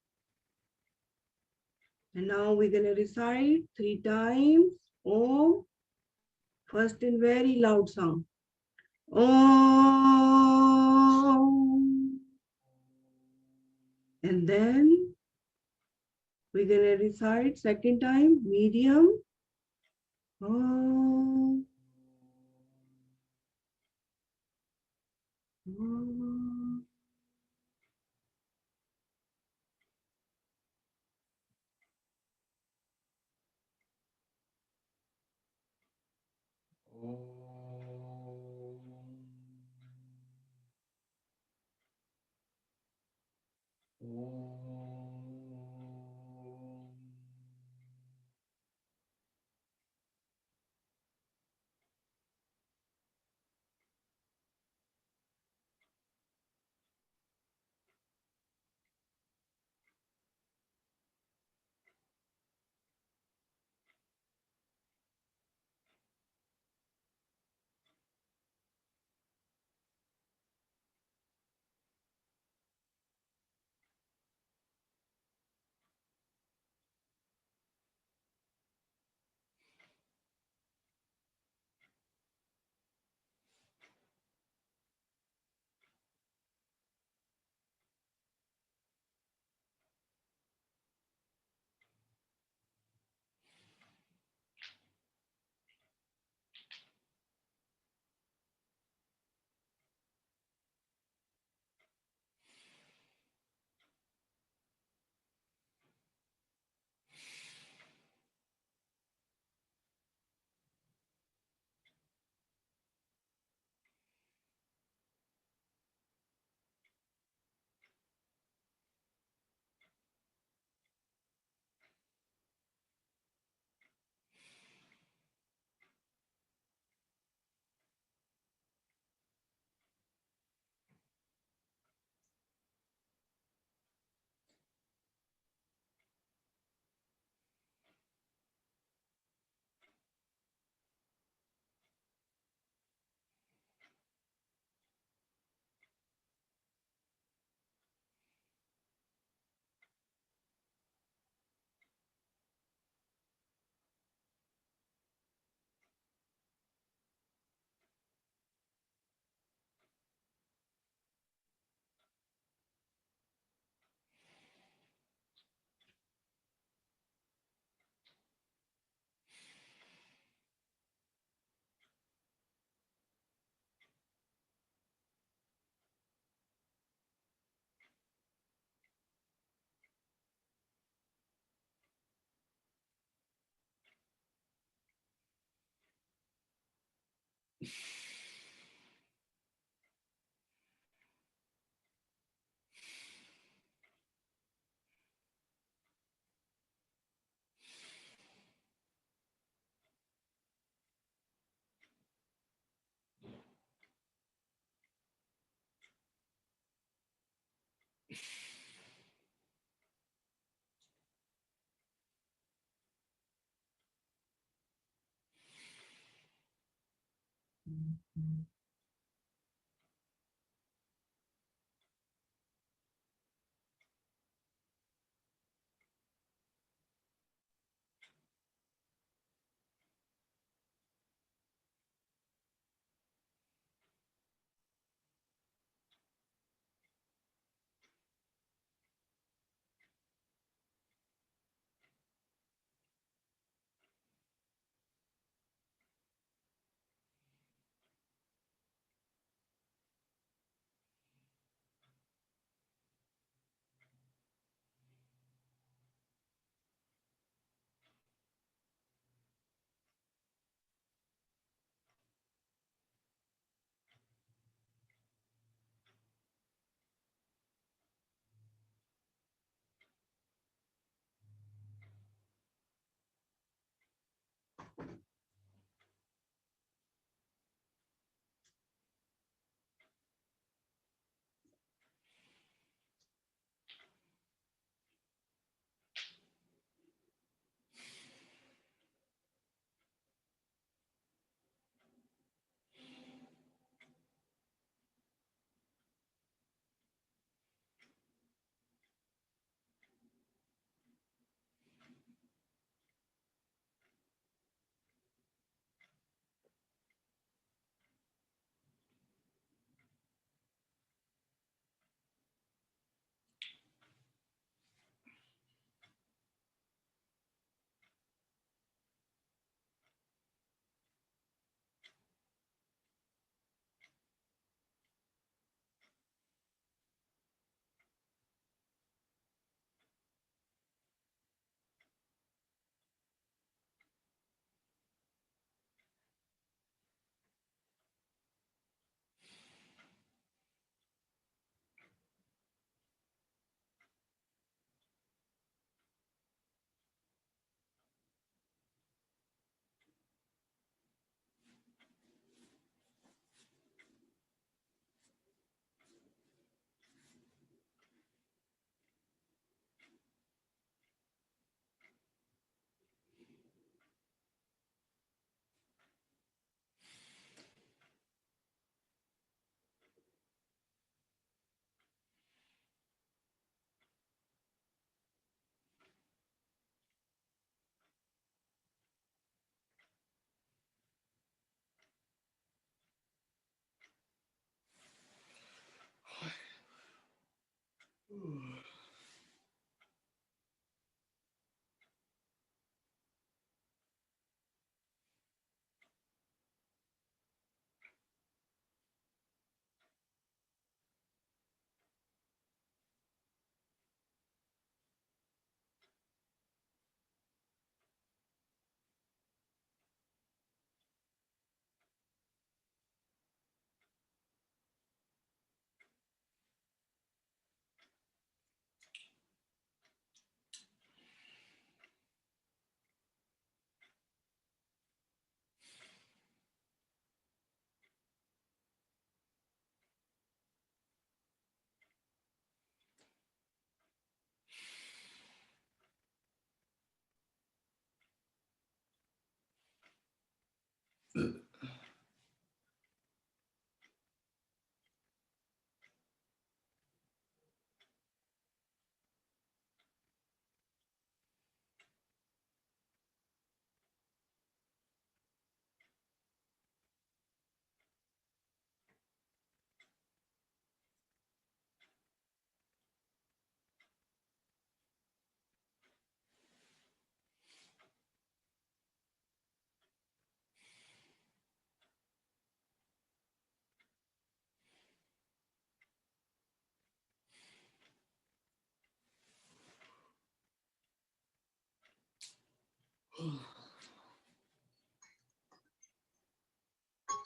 And now we're going to recite 3 times Om, first in very loud sound. Om. And then we're going to recite second time, medium. Om. Om.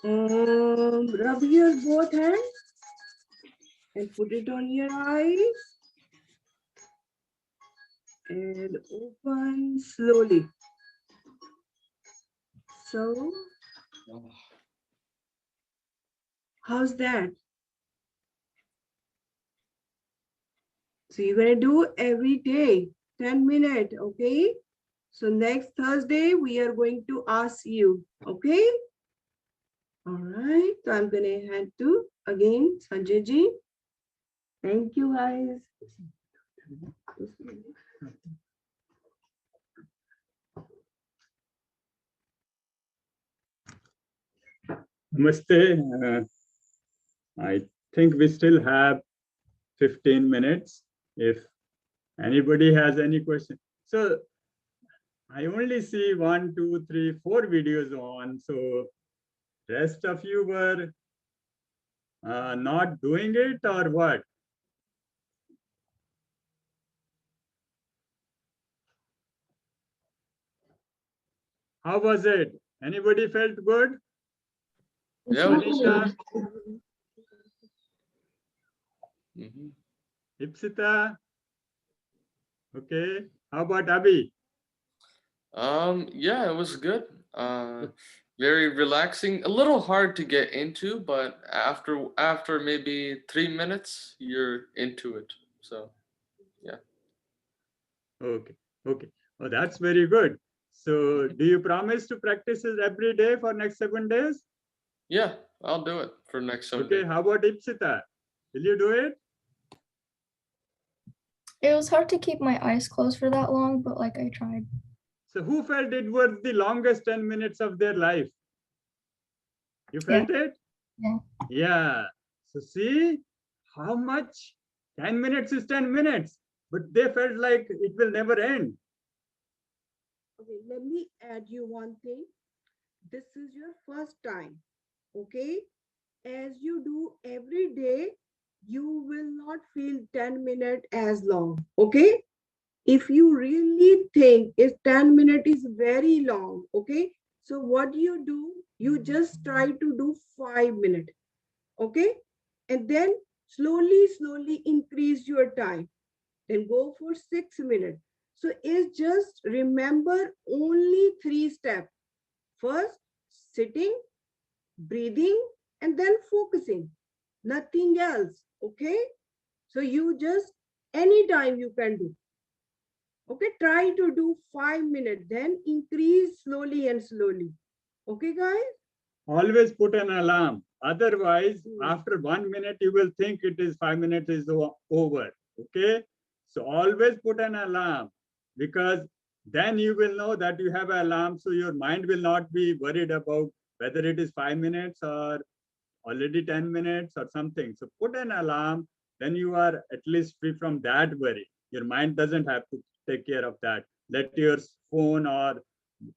Rub your both hands and put it on your eyes and open slowly. So, how's that? So you're going to do every day, 10 minutes, okay? So next Thursday, we are going to ask you, okay? All right, so I'm going to hand to, again, Sanjay ji. Thank you, guys. Namaste. I think we still have 15 minutes if anybody has any question. So I only see 1, 2, 3, 4 videos on. So rest of you were not doing it or what? How was it? Anybody felt good? Yeah. Anisha, Mhm. Ipsita? Okay. How about Abhi? Yeah, it was good. Very relaxing. A little hard to get into, but after maybe 3 minutes, you're into it. So yeah. Okay. Okay. Oh, that's very good. So do you promise to practice it every day for next 7 days? Yeah, I'll do it for next Okay. Sunday. How about Ipsita? Will you do it? It was hard to keep my eyes closed for that long, but like I tried. So who felt it was the longest 10 minutes of their life? You felt it? Yeah. Yeah. So see how much 10 minutes is 10 minutes, but they felt like it will never end. Okay, let me add you one thing. This is your first time, okay? As you do every day, you will not feel 10 minutes as long, okay? If you really think is 10 minutes is very long, okay? So what you do, you just try to do 5 minutes, okay? And then slowly increase your time. Then go for 6 minutes. So it's just remember only 3 steps. First, sitting, breathing, and then focusing. Nothing else, okay? So you just, anytime you can do. Okay, try to do 5 minutes, then increase slowly and slowly. Okay, guys? Always put an alarm. Otherwise, after 1 minute, you will think it is 5 minutes is over. Okay. So always put an alarm, because then you will know that you have an alarm. So your mind will not be worried about whether it is 5 minutes or already 10 minutes or something. So put an alarm, then you are at least free from that worry. Your mind doesn't have to take care of that. Let your phone or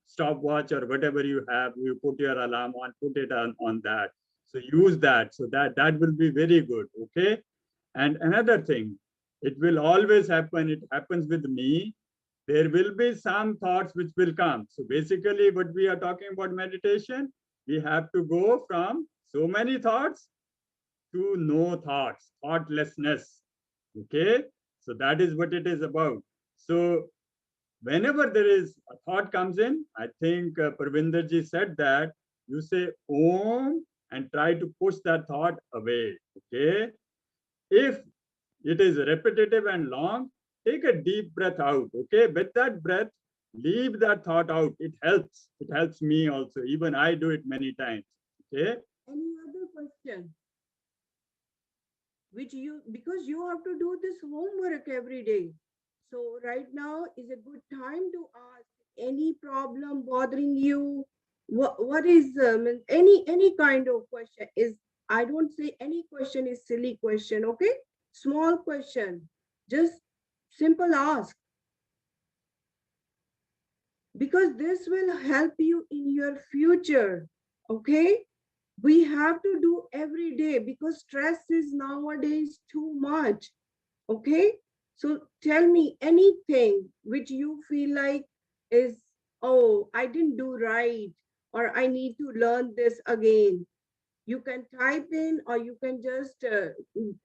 stopwatch or whatever you have, you put your alarm on, put it on that. So use that. So that will be very good. Okay. And another thing, it will always happen. It happens with me. There will be some thoughts which will come. So basically what we are talking about meditation, we have to go from so many thoughts to no thoughts, thoughtlessness. Okay. So that is what it is about. So whenever there is a thought comes in, I think Parwinder ji said that you say Om and try to push that thought away. Okay. If it is repetitive and long, take a deep breath out. Okay. With that breath, leave that thought out. It helps. It helps me also. Even I do it many times. Okay. Any other question? Which because you have to do this homework every day. So right now is a good time to ask any problem bothering you. What is any kind of question is, I don't say any question is silly question, okay? Small question, just simple ask. Because this will help you in your future, okay? We have to do every day because stress is nowadays too much, okay? So tell me anything which you feel like is, oh, I didn't do right, or I need to learn this again. You can type in, or you can just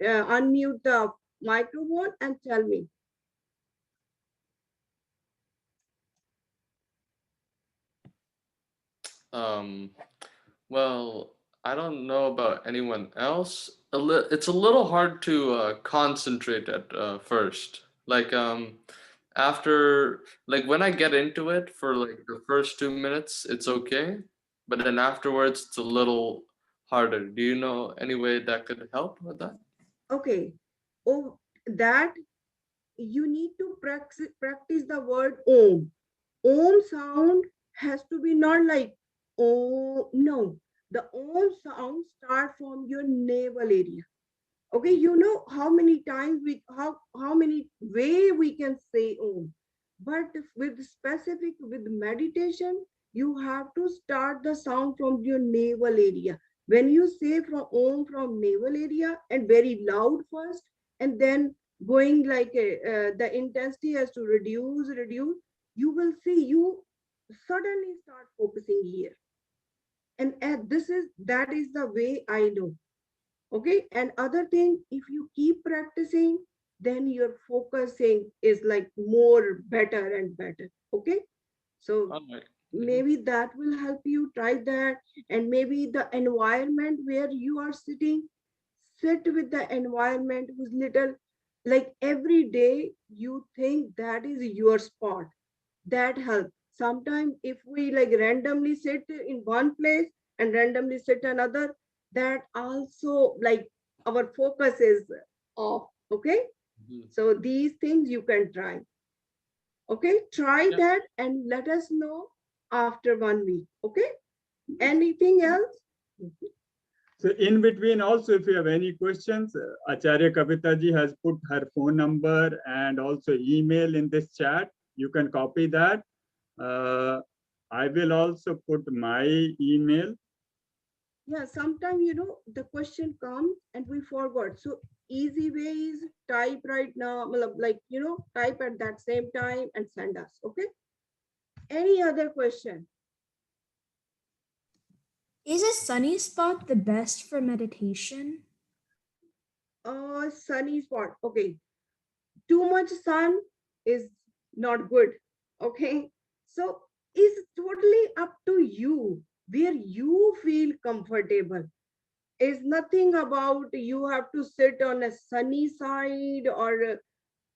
unmute the microphone and tell me. Well, I don't know about anyone else. It's a little hard to concentrate at first. Like after, like when I get into it for like the first 2 minutes, it's okay, but then afterwards it's a little harder. Do you know any way that could help with that? Okay. Oh, that you need to practice the word Om. Om sound has to be not like oh no. The Om sound start from your navel area. Okay, you know how many times how many way we can say Om, but with specific with meditation, you have to start the sound from your navel area. When you say from Om from navel area and very loud first, and then going like the intensity has to reduce, you will see you suddenly start focusing here. And that is the way I do. Okay. And other thing, if you keep practicing, then your focusing is like more better and better. Okay. So All right. maybe that will help you. Try that. And maybe the environment where you are sitting, sit with the environment who's little, like every day you think that is your spot. That helps. Sometimes if we like randomly sit in one place and randomly sit another, that also like our focus is off. Okay. Mhm. So these things you can try. Okay. Try Yeah. that and let us know after 1 week. Okay. Anything else? So in between also, if you have any questions, Acharya Kavita ji has put her phone number and also email in this chat. You can copy that. I will also put my email. Yeah, sometimes, the question comes and we forgot. So easy way is type right now, like, type at that same time and send us. Okay. Any other question? Is a sunny spot the best for meditation? Sunny spot. Okay. Too much sun is not good. Okay. So it's totally up to you where you feel comfortable. It's nothing about you have to sit on a sunny side or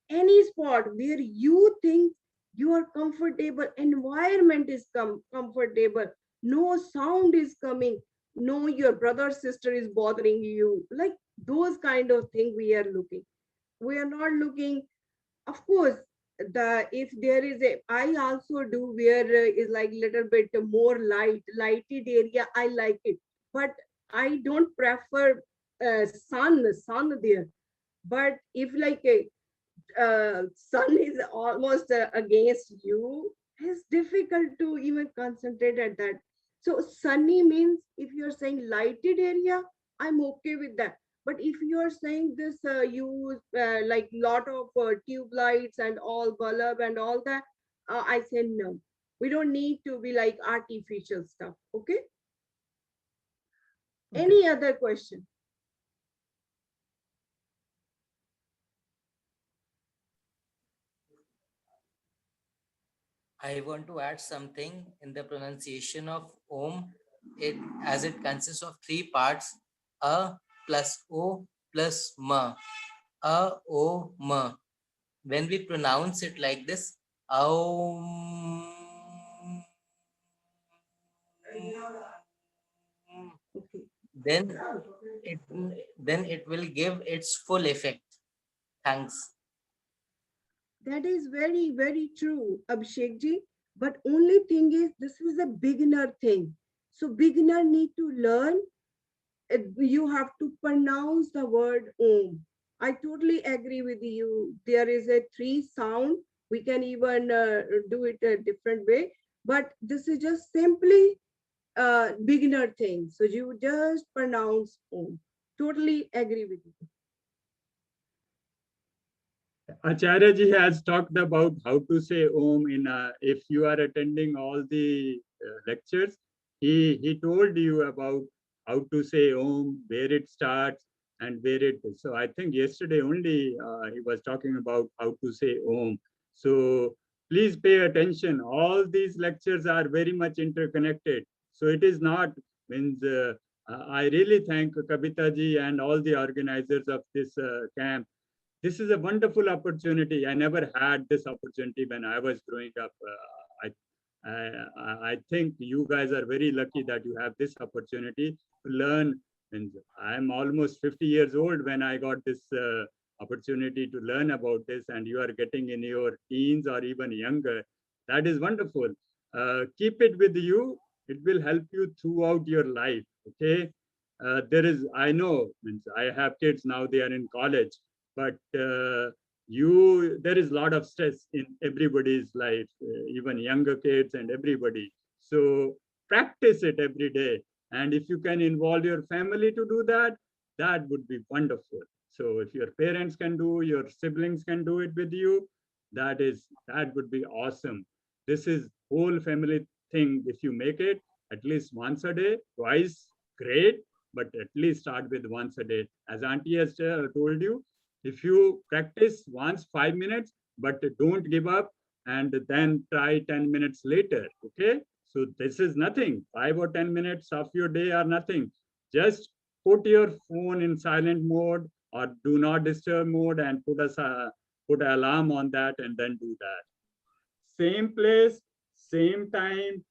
any spot where you think you are comfortable, environment is comfortable, no sound is coming, no your brother sister is bothering you, like those kind of thing we are looking. We are not looking, of course, if there is a, I also do where is like little bit more lighted area, I like it, but I don't prefer sun there. But if like a sun is almost against you, it's difficult to even concentrate at that. So sunny means if you're saying lighted area, I'm okay with that. But if you're saying this, use like lot of tube lights and all bulb and all that, I say no. We don't need to be like artificial stuff. Okay. Okay. Any other question? I want to add something in the pronunciation of Om. It as it consists of three parts: A plus O plus Ma. A O Ma. When we pronounce it like this, Aum. Okay. Then it will give its full effect. Thanks. That is very, very true, Abhishek ji. But only thing is, this is a beginner thing. So beginner need to learn. You have to pronounce the word Om. I totally agree with you. There is a three sound. We can even do it a different way. But this is just simply beginner thing. So you just pronounce Om. Totally agree with you. Acharya ji has talked about how to say Om in if you are attending all the lectures, he told you about how to say Om, where it starts and where it is. So I think yesterday only he was talking about how to say Om. So please pay attention. All these lectures are very much interconnected. So it is not means I really thank Kavita ji and all the organizers of this camp. This is a wonderful opportunity. I never had this opportunity when I was growing up. I think you guys are very lucky that you have this opportunity to learn. And I'm almost 50 years old when I got this opportunity to learn about this, and you are getting in your teens or even younger. That is wonderful. Keep it with you. It will help you throughout your life. Okay. I know, I have kids now, they are in college, but there is a lot of stress in everybody's life, even younger kids and everybody. So practice it every day. And if you can involve your family to do that, that would be wonderful. So if your parents can do, your siblings can do it with you, that would be awesome. This is whole family thing. If you make it at least once a day, twice, great, but at least start with once a day. As Auntie has told you, if you practice once 5 minutes, but don't give up and then try 10 minutes later. Okay. So this is nothing. 5 or 10 minutes of your day are nothing. Just put your phone in silent mode or do not disturb mode and put an alarm on that and then do that. Same place, same time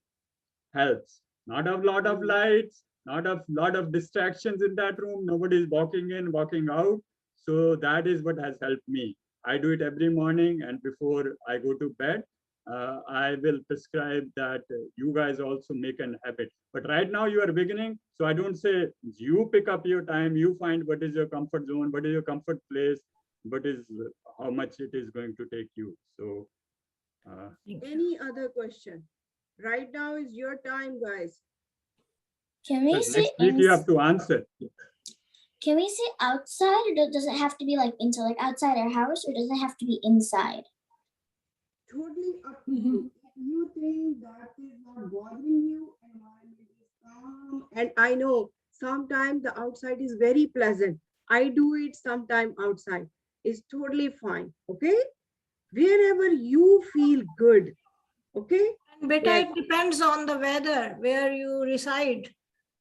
helps. Not a lot of lights, not a lot of distractions in that room. Nobody is walking in, walking out. So that is what has helped me. I do it every morning, and before I go to bed, I will prescribe that you guys also make an habit. But right now you are beginning, so I don't say you pick up your time, you find what is your comfort zone, what is your comfort place, what is how much it is going to take you. So Any other question? Right now is your time, guys. Can we so say next week you have to answer. Can we say outside, or does it have to be like into like outside our house, or does it have to be inside? Totally up to you. If you think that is not bothering you, environment is calm. And I know sometimes the outside is very pleasant. I do it sometime outside. It's totally fine. Okay. Wherever you feel good. Okay. Beta, Yes. it depends on the weather where you reside.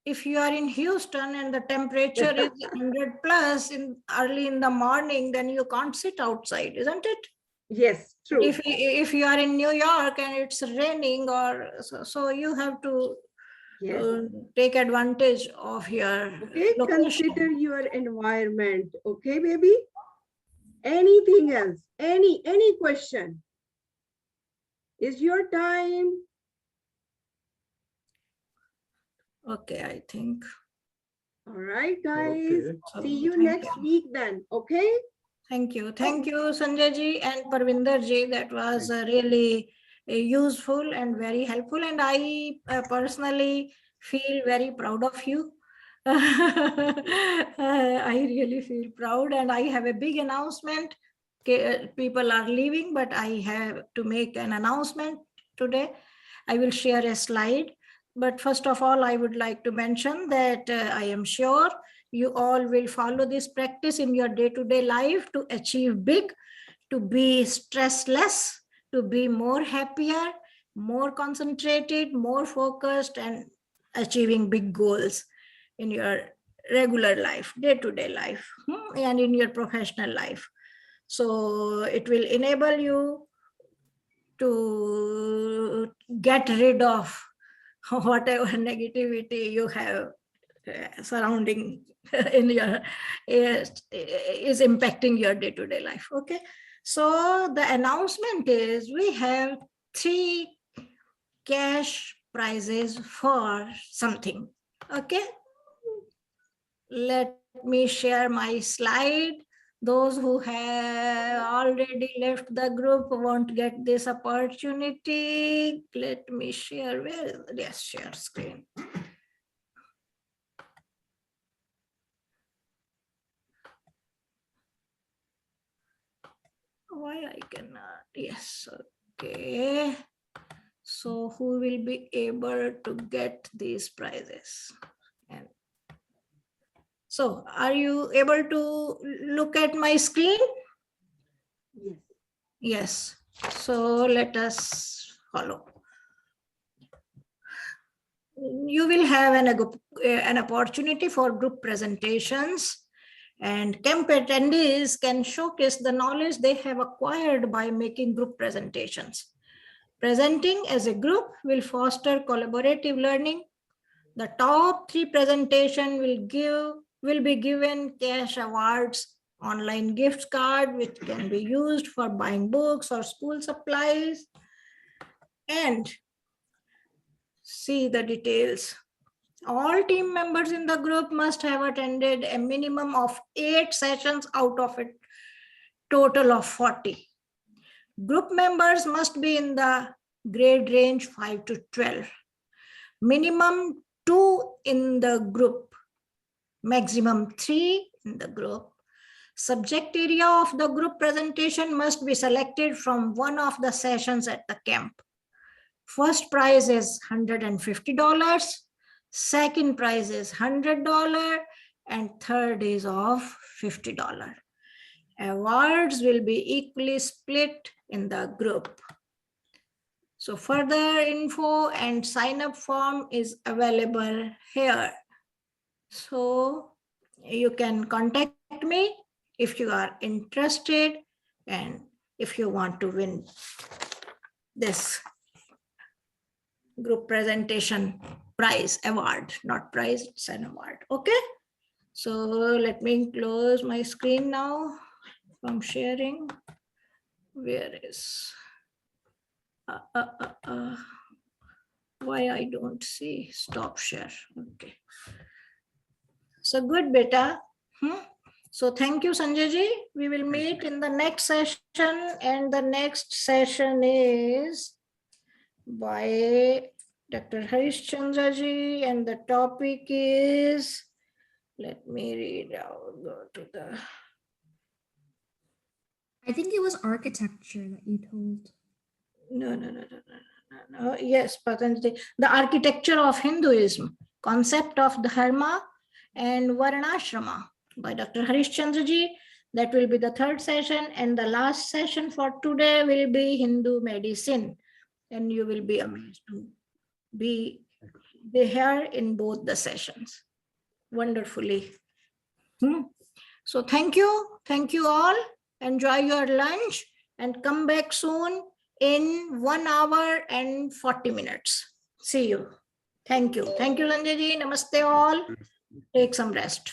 If you are in Houston and the temperature is 100 plus in early in the morning, then you can't sit outside, isn't it? Yes, true. If you are in New York and it's raining, or so you have to Yes. take advantage of your Okay. location. Consider your environment. Okay, baby. Anything else? Any question? Is your time? Okay, I think. All right, guys. Okay. See you Thank next week then. Okay. Thank you. Thank you, Sanjay ji and Parwinder ji. That was really useful and very helpful. And I personally feel very proud of you. I really feel proud, and I have a big announcement. People are leaving, but I have to make an announcement today. I will share a slide. But first of all, I would like to mention that I am sure you all will follow this practice in your day-to-day life to achieve big, to be stressless, to be more happier, more concentrated, more focused, and achieving big goals in your regular life, day-to-day life, and in your professional life. So it will enable you to get rid of whatever negativity you have surrounding in your is impacting your day-to-day life. Okay, so the announcement is we have 3 cash prizes for something. Okay, let me share my slide. Those who have already left the group won't get this opportunity. Let me share. Where is, yes, share screen. Why I cannot? Yes, okay. So who will be able to get these prizes? And so are you able to look at my screen? Yes. Yes. So let us follow. You will have an opportunity for group presentations, and camp attendees can showcase the knowledge they have acquired by making group presentations. Presenting as a group will foster collaborative learning. The top 3 presentation will be given cash awards, online gift card, which can be used for buying books or school supplies. And see the details. All team members in the group must have attended a minimum of 8 sessions out of a total of 40. Group members must be in the grade range 5 to 12. Minimum 2 in the group, maximum 3 in the group. Subject area of the group presentation must be selected from one of the sessions at the camp. First prize is $150. Second prize is $100, and third is of $50. Awards will be equally split in the group. So further info and sign up form is available here. So you can contact me if you are interested and if you want to win this group presentation prize, award, not prize, it's an award. Okay, so let me close my screen now from sharing. Where is why I don't see stop share? Okay, so good, beta. So thank you, Sanjay ji. We will meet in the next session, and the next session is by Dr. Harishchandra ji, and the topic is, let me read out, go to the, I think it was architecture that you told. No. Yes, Patanjali, the architecture of Hinduism, concept of Dharma and Varnashrama by Dr. Harishchandra ji. That will be the third session, and the last session for today will be Hindu medicine, and you will be amazed to be here in both the sessions. Wonderfully. So thank you all. Enjoy your lunch and come back soon in 1 hour and 40 minutes. See you. Thank you. Thank you, Sanjay ji. Namaste all. Take some rest.